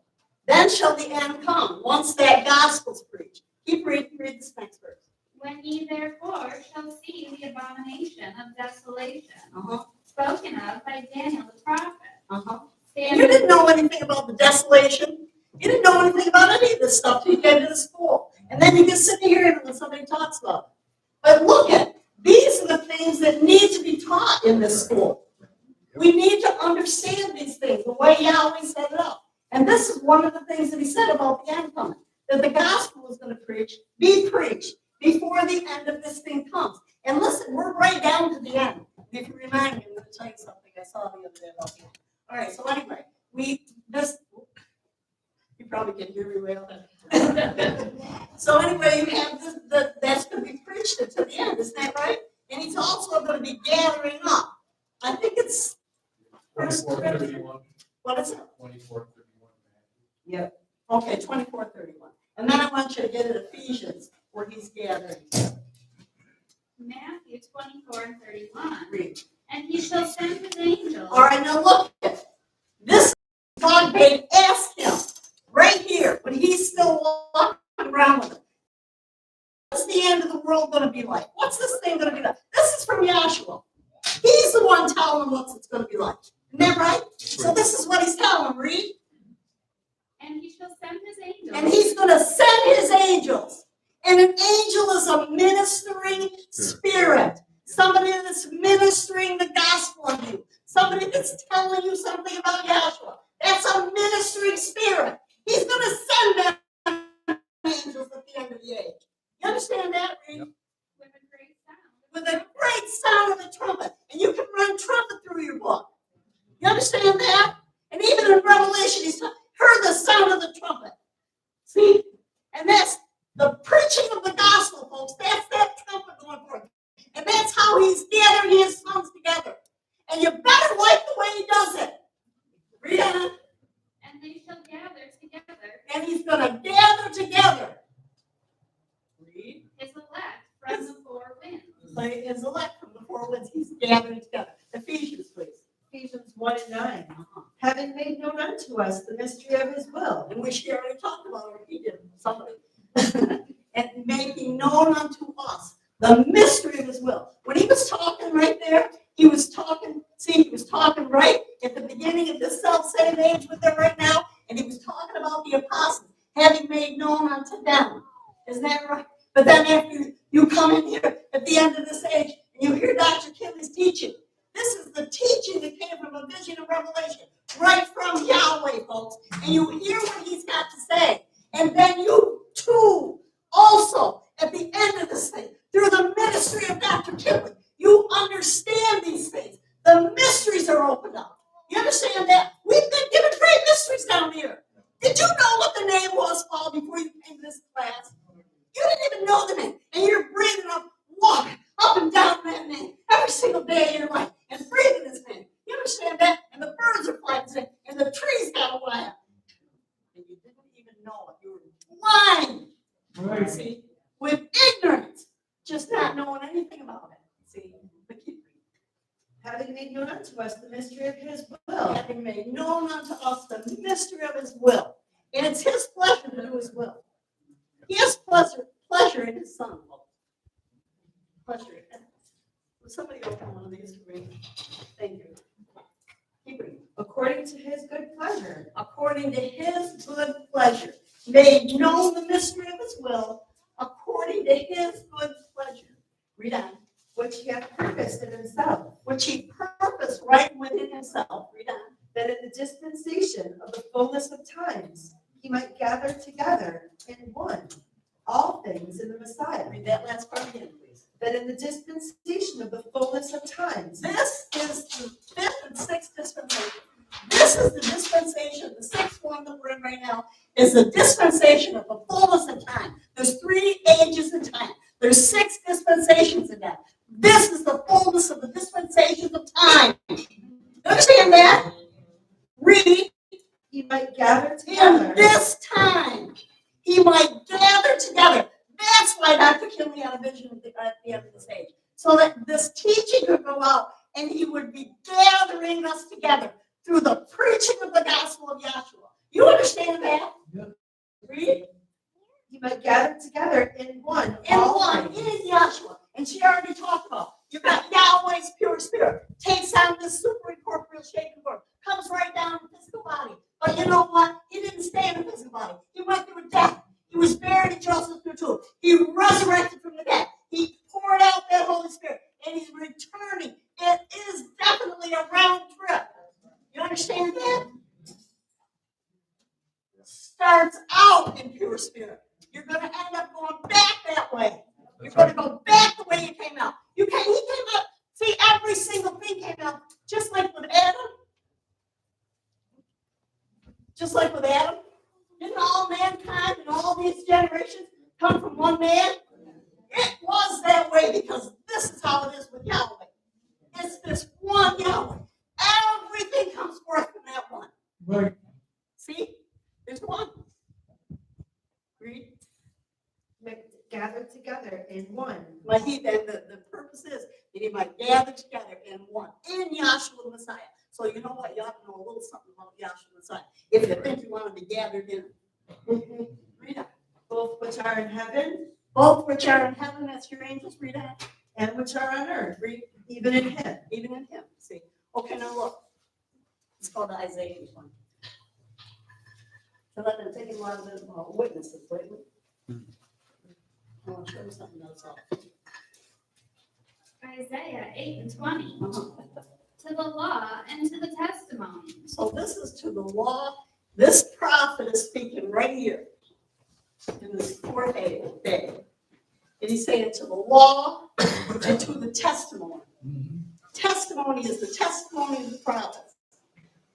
Then shall the end come, once that gospel's preached. Keep reading, read this next verse. When ye therefore shall see the abomination of desolation, Uh-huh. spoken of by Daniel the prophet, Uh-huh. stand You didn't know anything about the desolation. You didn't know anything about any of this stuff till you came to the school. And then you just sit here when somebody talks about it. But look at, these are the things that need to be taught in this school. We need to understand these things, the way Yahweh set it up. And this is one of the things that he said about the end coming, that the gospel was going to be preached before the end of this thing comes. And listen, we're right down to the end. If you remind me, I'm going to tell you something I saw the other day about you. All right, so anyway, you probably can hear me well. So anyway, you have this, that's going to be preached until the end, isn't that right? And he's also going to be gathering up. I think it's 24:31. What is it? 24:31. Yep. Okay, 24:31. And then I want you to get at Ephesians where he's gathering. Matthew 24:31. Read. And he shall send his angels. All right, now look at it. This God made ask him right here when he's still walking around with him. What's the end of the world going to be like? What's this thing going to be like? This is from Joshua. He's the one telling him what it's going to be like. Isn't that right? So this is what he's telling him. Read. And he shall send his angels. And he's going to send his angels. And an angel is a ministering spirit. Somebody that's ministering the gospel of you. Somebody that's telling you something about Joshua. That's a ministering spirit. He's going to send them angels at the end of the age. You understand that, Reed? With a great sound. With a great sound of the trumpet. And you can run trumpet through your book. You understand that? And even in Revelation, he's heard the sound of the trumpet. See? And that's the preaching of the gospel, folks. That's that trumpet going forth. And that's how he's gathering his sons together. And you better like the way he does it. Read on. And they shall gather together. And he's going to gather together. Read. His elect from the four winds. Like his elect from the four winds, he's gathering together. Ephesians, please. Ephesians 1:9. Having made known unto us the mystery of his will. And which he already talked about, or he did, somebody. And making known unto us the mystery of his will. When he was talking right there, he was talking right at the beginning of this self-same age with them right now, and he was talking about the apostles, having made known unto them. Isn't that right? But then after you come in here at the end of this age, and you hear Dr. Kinley's teaching, this is the teaching that came from a vision of Revelation, right from Yahweh, folks. And you hear what he's got to say. And then you too, also, at the end of this thing, through the ministry of Dr. Kinley, you understand these things. The mysteries are opened up. You understand that? We've been given great mysteries down here. Did you know what the name was, Paul, before you came to this class? You didn't even know the name. And you're breathing up, walking up and down that name every single day of your life and breathing his name. You understand that? And the birds are flying his name, and the trees got a laugh. And you didn't even know it. You were blind. Right. See? With ignorance, just not knowing anything about it. See? But keep reading. Having made known unto us the mystery of his will. Having made known unto us the mystery of his will. And it's his pleasure to do his will. He has pleasure in his son. Pleasure. Will somebody open one of these for me? Thank you. Keep reading. According to his good pleasure. According to his good pleasure. Made known the mystery of his will. According to his good pleasure. Read on. Which he hath purposed in himself. Which he purposed right within himself. Read on. That in the dispensation of the fullness of times he might gather together in one all things in the Messiah. Read that last part again, please. That in the dispensation of the fullness of times. This is the fifth and sixth dispensation. This is the dispensation, the sixth one that we're in right now, is the dispensation of the fullness of time. There's 3 ages in time. There's 6 dispensations in that. This is the fullness of the dispensations of time. You understand that? Read. He might gather In together. this time, he might gather together. That's why Dr. Kinley had a vision at the end of this age. So that this teaching could go out and he would be gathering us together through the preaching of the gospel of Yahshua. You understand that? Yep. Read. He might gather together in one. In all one, things. in Yahshua. And she already talked about, you got Yahweh's pure spirit, takes on this super incorporeal shaken form, comes right down in the physical body. But you know what? He didn't stay in the physical body. He went through a death. He was buried in Joseph's tomb. He resurrected from the dead. He poured out that Holy Spirit, and he's returning. It is definitely a round trip. You understand that? Starts out in pure spirit. You're going to end up going back that way. You're going to go back the way you came out. He came out. See, every single thing came out just like with Adam. Just like with Adam. Didn't all mankind and all these generations come from one man? It was that way because this is how it is with Yahweh. It's this one Yahweh. Everything comes forth from that one. Right. See? There's one. Read. Might gather together in one. But he then the purpose is that he might gather together in one, in Yahshua the Messiah. So you know what? You ought to know a little something about Yahshua the Messiah. If you think you want to be gathered in. Read on. Both which are in heaven Both which are in heaven, that's your angels, read on. and which are on earth, Read, even in him. even in him. See. Okay, now look. It's called Isaiah 81. So let them take a lot of the witnesses lately. I want to show you something else. Isaiah 8:20, Uh-huh. to the law and to the testimony. So this is to the law. This prophet is speaking right here in this fourth day. And he's saying to the law and to the testimony. Testimony is the testimony of the prophets.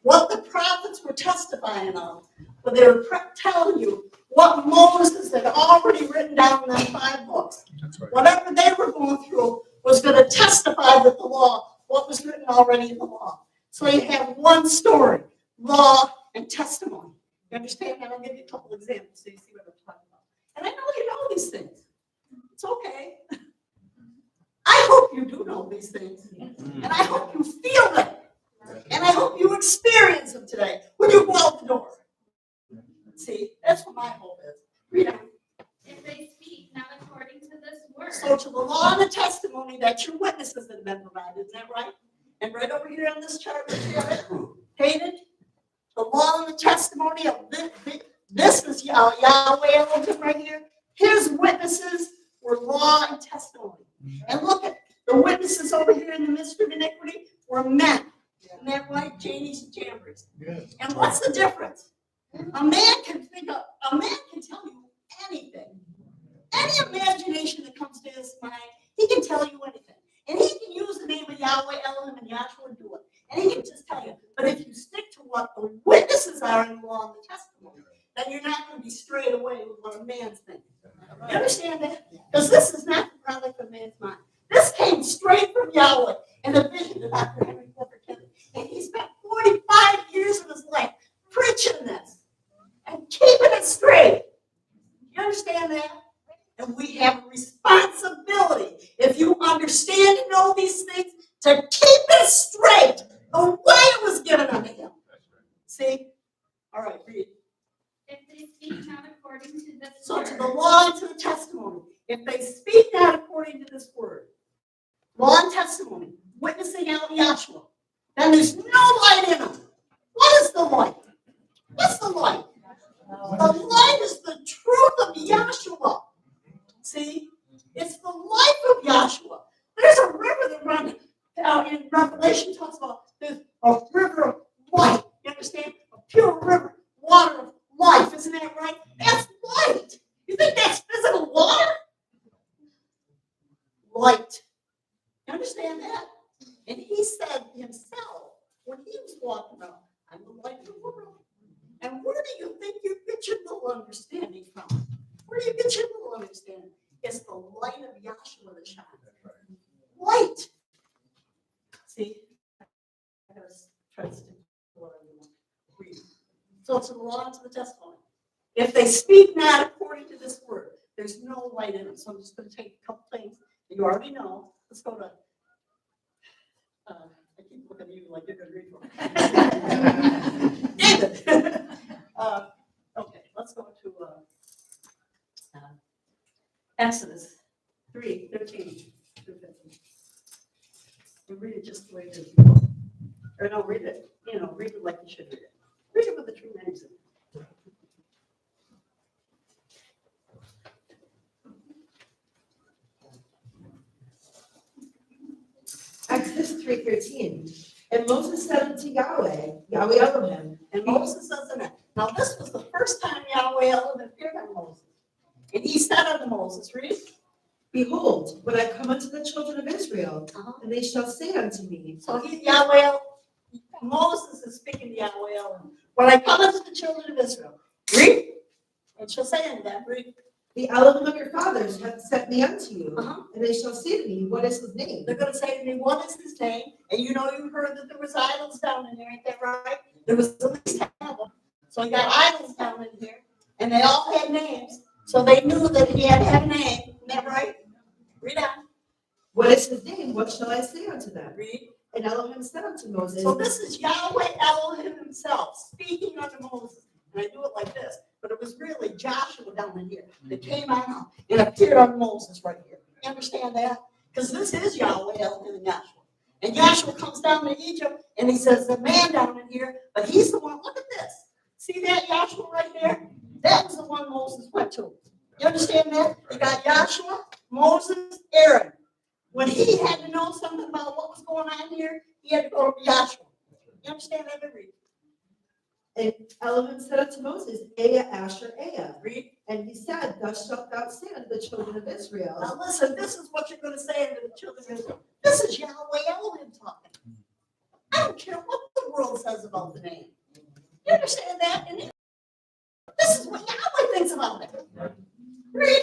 What the prophets were testifying of, but they were telling you what Moses had already written down in the 5 books. That's right. Whatever they were going through was going to testify that the law, what was written already in the law. So you have one story, law and testimony. You understand that? I'll give you a couple examples so you see what I'm talking about. And I know you know these things. It's okay. I hope you do know these things. And I hope you feel them. And I hope you experience them today when you go out the door. See, that's what my hope is. Read on. If they speak not according to this word. So to the law and the testimony that your witnesses have been provided, isn't that right? And right over here on this chart, we see it painted. The law and the testimony of this is Yahweh Elohim right here. His witnesses were law and testimony. And look at the witnesses over here in the mystery of iniquity were men. Isn't that right? Janies and Jambres. Yes. And what's the difference? A man can tell you anything. Any imagination that comes to his mind, he can tell you anything. And he can use the name of Yahweh, Elohim, and Yahshua and do it. And he can just tell you. But if you stick to what the witnesses are in the law and the testimony, then you're not going to be strayed away with what a man's thinking. You understand that? Because this is not the product of man's mind. This came straight from Yahweh in the vision of Dr. Henry Clifford Kennedy. And he spent 45 years of his life preaching this and keeping it straight. You understand that? And we have a responsibility, if you understand and know these things, to keep it straight the way it was given unto him. See? All right, read. If they speak not according to this So word. to the law and to the testimony, if they speak not according to this word, law and testimony, witnessing out Yahshua, then there's no light in them. What is the light? What's the light? The light is the truth of Yahshua. See? It's the life of Yahshua. There's a river that runs out in Revelation, talks about there's a river of light. You understand? A pure river, water of life. Isn't that right? That's light. You think that's physical water? Light. You understand that? And he said himself, when he was walking around, I'm the light of the world. And where do you think you get your little understanding from? Where do you get your little understanding? It's the light of Yahshua that shines. Light. See? I gotta try to stick to what I want to read. So to the law and to the testimony. If they speak not according to this word, there's no light in it. So I'm just going to take a couple things that you already know. Let's go to. I keep looking at you like you're going to read from David. Okay, let's go to Exodus 3:13 through 15. You read it just the way it is. Or no, read it. Read it like you should read it. Read it with the true names in it. Exodus 3:13. And Moses said unto Yahweh, Yahweh Elohim, And Moses says in that. Now, this was the first time Yahweh Elohim appeared on Moses. And he said unto Moses, read. Behold, when I come unto the children of Israel, Uh-huh. and they shall say unto me, So Moses is speaking to Yahweh Elohim. When I come unto the children of Israel, read. And she'll say unto them, read. the Elohim of your fathers hath sent me unto you, Uh-huh. and they shall say to me, what is his name? They're going to say to me, what is his name? And you heard that there was idols down in there, ain't that right? There was at least 10 of them. So you got idols down in here, and they all had names. So they knew that he had to have a name. Isn't that right? Read on. What is his name? What shall I say unto them? Read. And Elohim said unto Moses, So this is Yahweh Elohim himself speaking unto Moses. And I do it like this, but it was really Joshua down in here that came out and appeared on Moses right here. You understand that? Because this is Yahweh Elohim and Joshua. And Joshua comes down to Egypt and he says, the man down in here, but he's the one, look at this. See that Joshua right there? That was the one Moses went to. You understand that? You got Joshua, Moses, Aaron. When he had to know something about what was going on here, he had to go to Joshua. You understand that? Read. and Elohim said unto Moses, Aya, Asher, Aya. Read. And he said, Thus shalt thou say unto the children of Israel. Now listen, this is what you're going to say to the children of Israel. This is Yahweh Elohim talking. I don't care what the world says about the name. You understand that? And this is what Yahweh thinks about it. Read.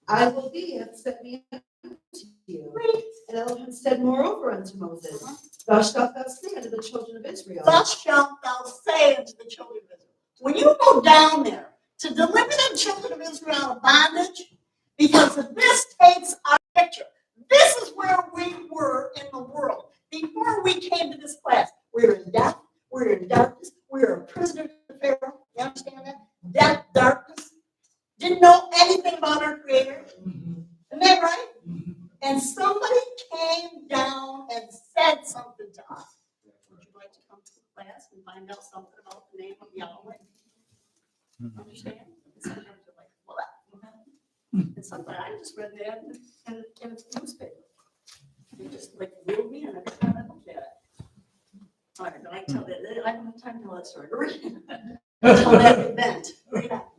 I will be, hath sent me unto you. Read. And Elohim said moreover unto Moses, Thus shalt thou say unto the children of Israel. Thus shalt thou say unto the children of Israel. When you go down there to deliver the children of Israel out of bondage, because this takes our picture. This is where we were in the world. Before we came to this class, we were in death, we were in darkness, we were a prisoner to Pharaoh. You understand that? Death, darkness. Didn't know anything about our Creator. Isn't that right? And somebody came down and said something to us. Would you like to come to the class and find out something about the name of Yahweh? Understand? Sometimes you're like, well, and sometimes I just read that in a newspaper. It just like blew me in every time I looked at it. All right, but I tell that, I don't have time to tell that story. Tell that event.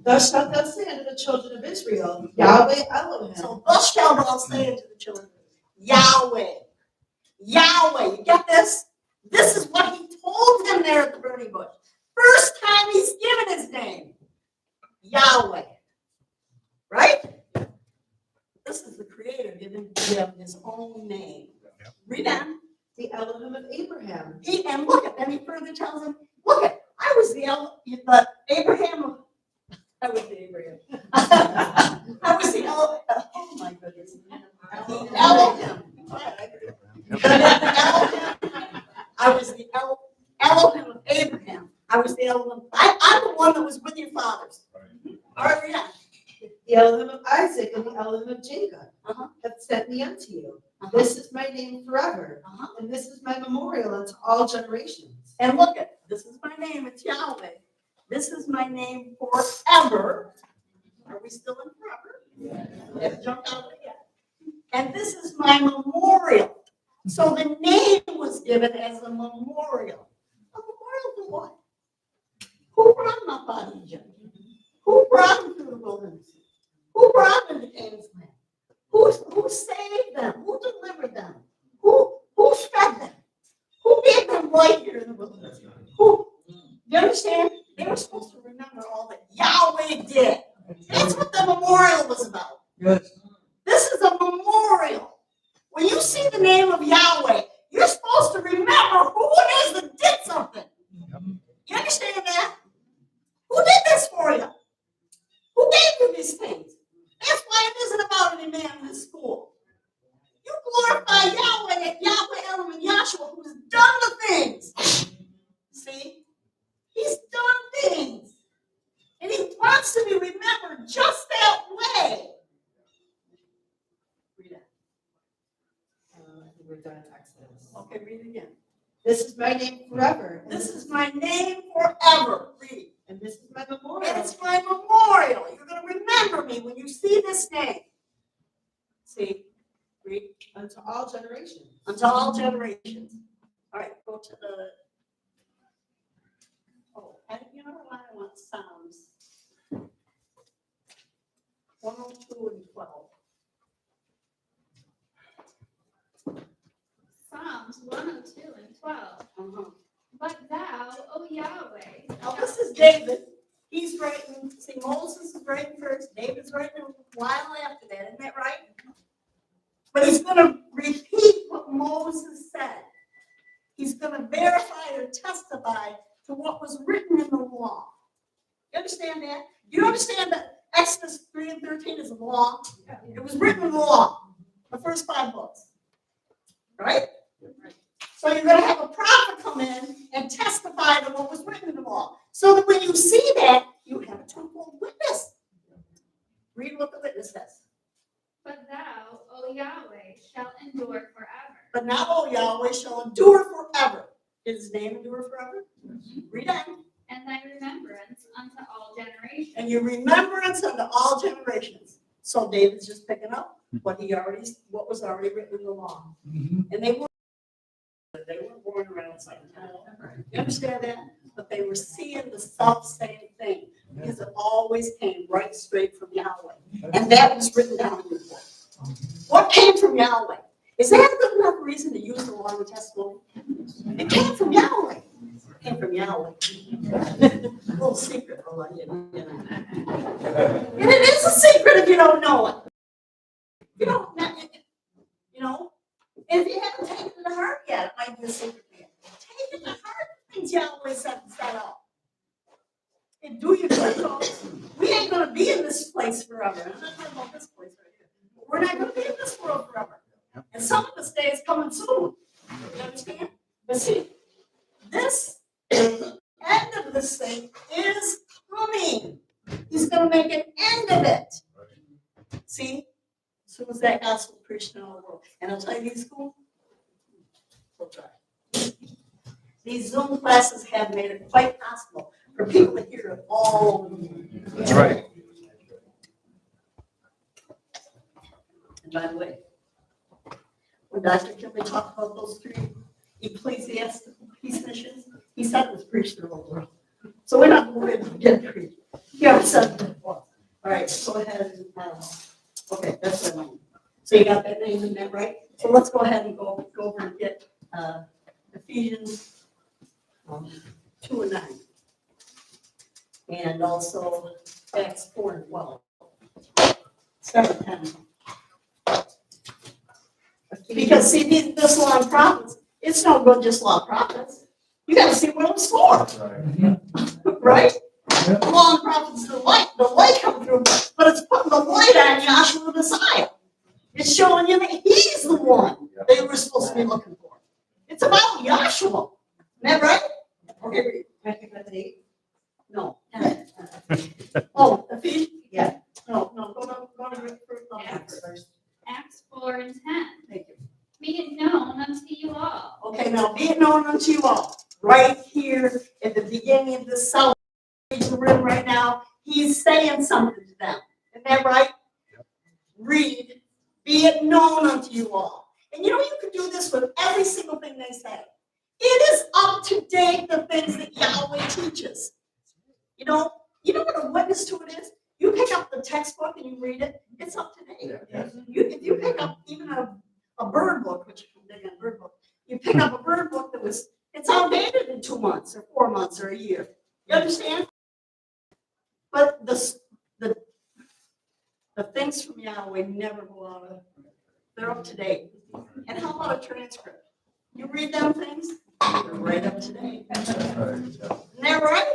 Thus shalt thou say unto the children of Israel, Yahweh Elohim. So thus shalt thou say unto the children, Yahweh. Yahweh, you get this? This is what he told him there at the burning bush. First time he's given his name. Yahweh. Right? This is the Creator giving him his own name. Read on. The Elohim of Abraham. And look at, and he further tells him, look at, I was the Abraham of, I was the Abraham. I was the Elohim, oh my goodness. The Elohim. I was the Elohim of Abraham. I was the Elohim. I'm the one that was with your fathers. All right, read on. The Elohim of Isaac and the Elohim of Jacob Uh-huh. hath sent me unto you. Uh-huh. This is my name forever, Uh-huh. and this is my memorial unto all generations. And look at, this is my name, it's Yahweh. This is my name forever. Are we still in forever? Yeah. Jumped out of it yet. And this is my memorial. So the name was given as a memorial. A memorial to what? Who brought them up out of Egypt? Who brought them through the wilderness? Who brought them to Canaan's land? Who saved them? Who delivered them? Who fed them? Who gave them light here in the wilderness? Who? You understand? They were supposed to remember all that Yahweh did. That's what the memorial was about. Yes. This is a memorial. When you see the name of Yahweh, you're supposed to remember who it is that did something. You understand that? Who did this for you? Who gave you these things? That's why it isn't about any man in this school. You glorify Yahweh and Yahweh Elohim and Yahshua, who's done the things. See? He's done things. And he wants to be remembered just that way. Read it. I think we're done in Exodus. Okay, read it again. This is my name forever. This is my name forever. Read. And this is my memorial. And it's my memorial. You're going to remember me when you see this name. See? Read. Unto all generations. Unto all generations. All right, go to the. Oh, and you know what? I want Psalms 102 and 12. Psalms 102 and 12. Uh-huh. But thou, O Yahweh, Now, this is David. He's writing, see, Moses is writing first, David's writing a while after that, isn't that right? But he's going to repeat what Moses said. He's going to verify or testify to what was written in the law. You understand that? You understand that Exodus 3 and 13 is the law? It was written in the law, the first 5 books. right? So you're gonna have a prophet come in and testify to what was written in the law. So that when you see that, you have a twofold witness. Read what the witness says. But thou, O Yahweh, shalt endure forever. But now, O Yahweh, shall endure forever. Did his name endure forever? Read on. And thy remembrance unto all generations. And your remembrance unto all generations. So David's just picking up what was already written in the law. And they weren't born around the same time. You understand that? But they were seeing the self-same thing, because it always came right straight from Yahweh. And that was written down in the book. What came from Yahweh? Is that a good enough reason to use the law and testimony? It came from Yahweh. It came from Yahweh. A little secret, I'll let you know. And it is a secret if you don't know it. You don't, you know, if you haven't taken it to heart yet, it might be a secret for you. Take it to heart, the things Yahweh set up. And do your good. We ain't going to be in this place forever. I'm not talking about this place right here. We're not going to be in this world forever. And some of this day is coming soon. You understand? But see, this end of this thing is coming. He's going to make an end of it. See? As soon as that gospel preached in all the world. And I'll tell you, these schools, we'll try. These Zoom classes have made it quite possible for people to hear it all over the world. That's right. And by the way, when Dr. Kinley talked about those 3 ecclesiastical peace missions, he said it was preached in the whole world. So we're not worried about getting preached. He already said it before. All right, go ahead and, okay, that's what I mean. So you got that name in there, right? So let's go ahead and go over and get Ephesians 2 and 9. And also Acts 4 and 12. 7 and 10. Because see, this law and prophets, it's no good just law and prophets. You got to see what it's for, right? The law and prophets, the light coming through, but it's putting the light on Yahshua the Messiah. It's showing you that he's the one they were supposed to be looking for. It's about Yahshua. Isn't that right? Okay. I think that's 8. No. Oh, Ephesians? Yeah. No, go to first. Acts 4 and 10. Thank you. Be it known unto you all. Okay, now be it known unto you all, right here at the beginning of the celebration room right now, he's saying something to them. Isn't that right? Yep. Read, be it known unto you all. And you know, you can do this with every single thing they say. It is up to date, the things that Yahweh teaches. You know what a witness to it is? You pick up the textbook and you read it, it's up to date. If you pick up even a bird book, which you can dig in a bird book, you pick up a bird book it's outdated in 2 months or 4 months or a year. You understand? But the things from Yahweh never go out of, they're up to date. And how about a transcript? You read them things, they're right up to date. Isn't that right?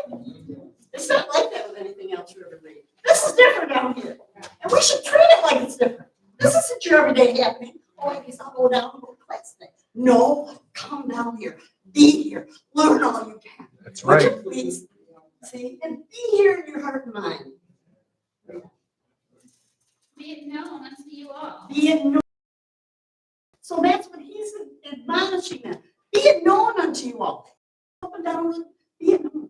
It's not like that with anything else you ever read. This is different down here. And we should treat it like it's different. This isn't your everyday happening. Oh, I guess I'll go down and go to class today. No, come down here. Be here. Learn all you can. That's Would you right. please? See, and be here in your heart and mind. Be it known unto you all. Be it known. So that's what he's admonishing them. Be it known unto you all. Up and down, be it known.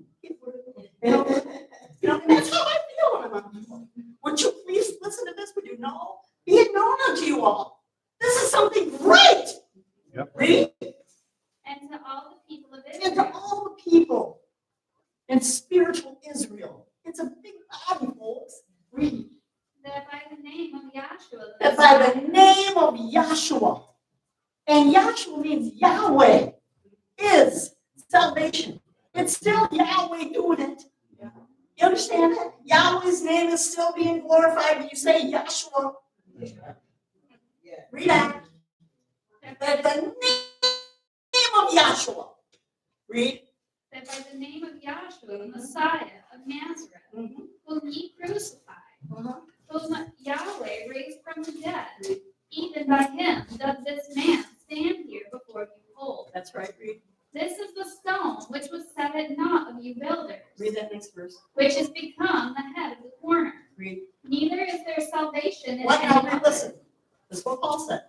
And that's how I feel when I'm on people. Would you please listen to this? Would you know? Be it known unto you all. This is something great. Yep. Read. And to all the people of And to Israel. all the people in spiritual Israel. It's a big body, folks. Read. That by the name of Yahshua. That by the name of Yahshua. And Yahshua means Yahweh is salvation. It's still Yahweh doing it. You understand that? Yahweh's name is still being glorified when you say Yahshua. Read out. That the name of Yahshua. Read. That by the name of Yahshua, the Messiah of Nazareth, whom ye crucified, whom Yahweh raised from the dead, even by him doth this man stand here That's right, read, This is the stone which was set at naught of you builders, read that next verse, which has become the head of the corner. read. Neither is there salvation in What, any now, other. listen, this is what Paul said.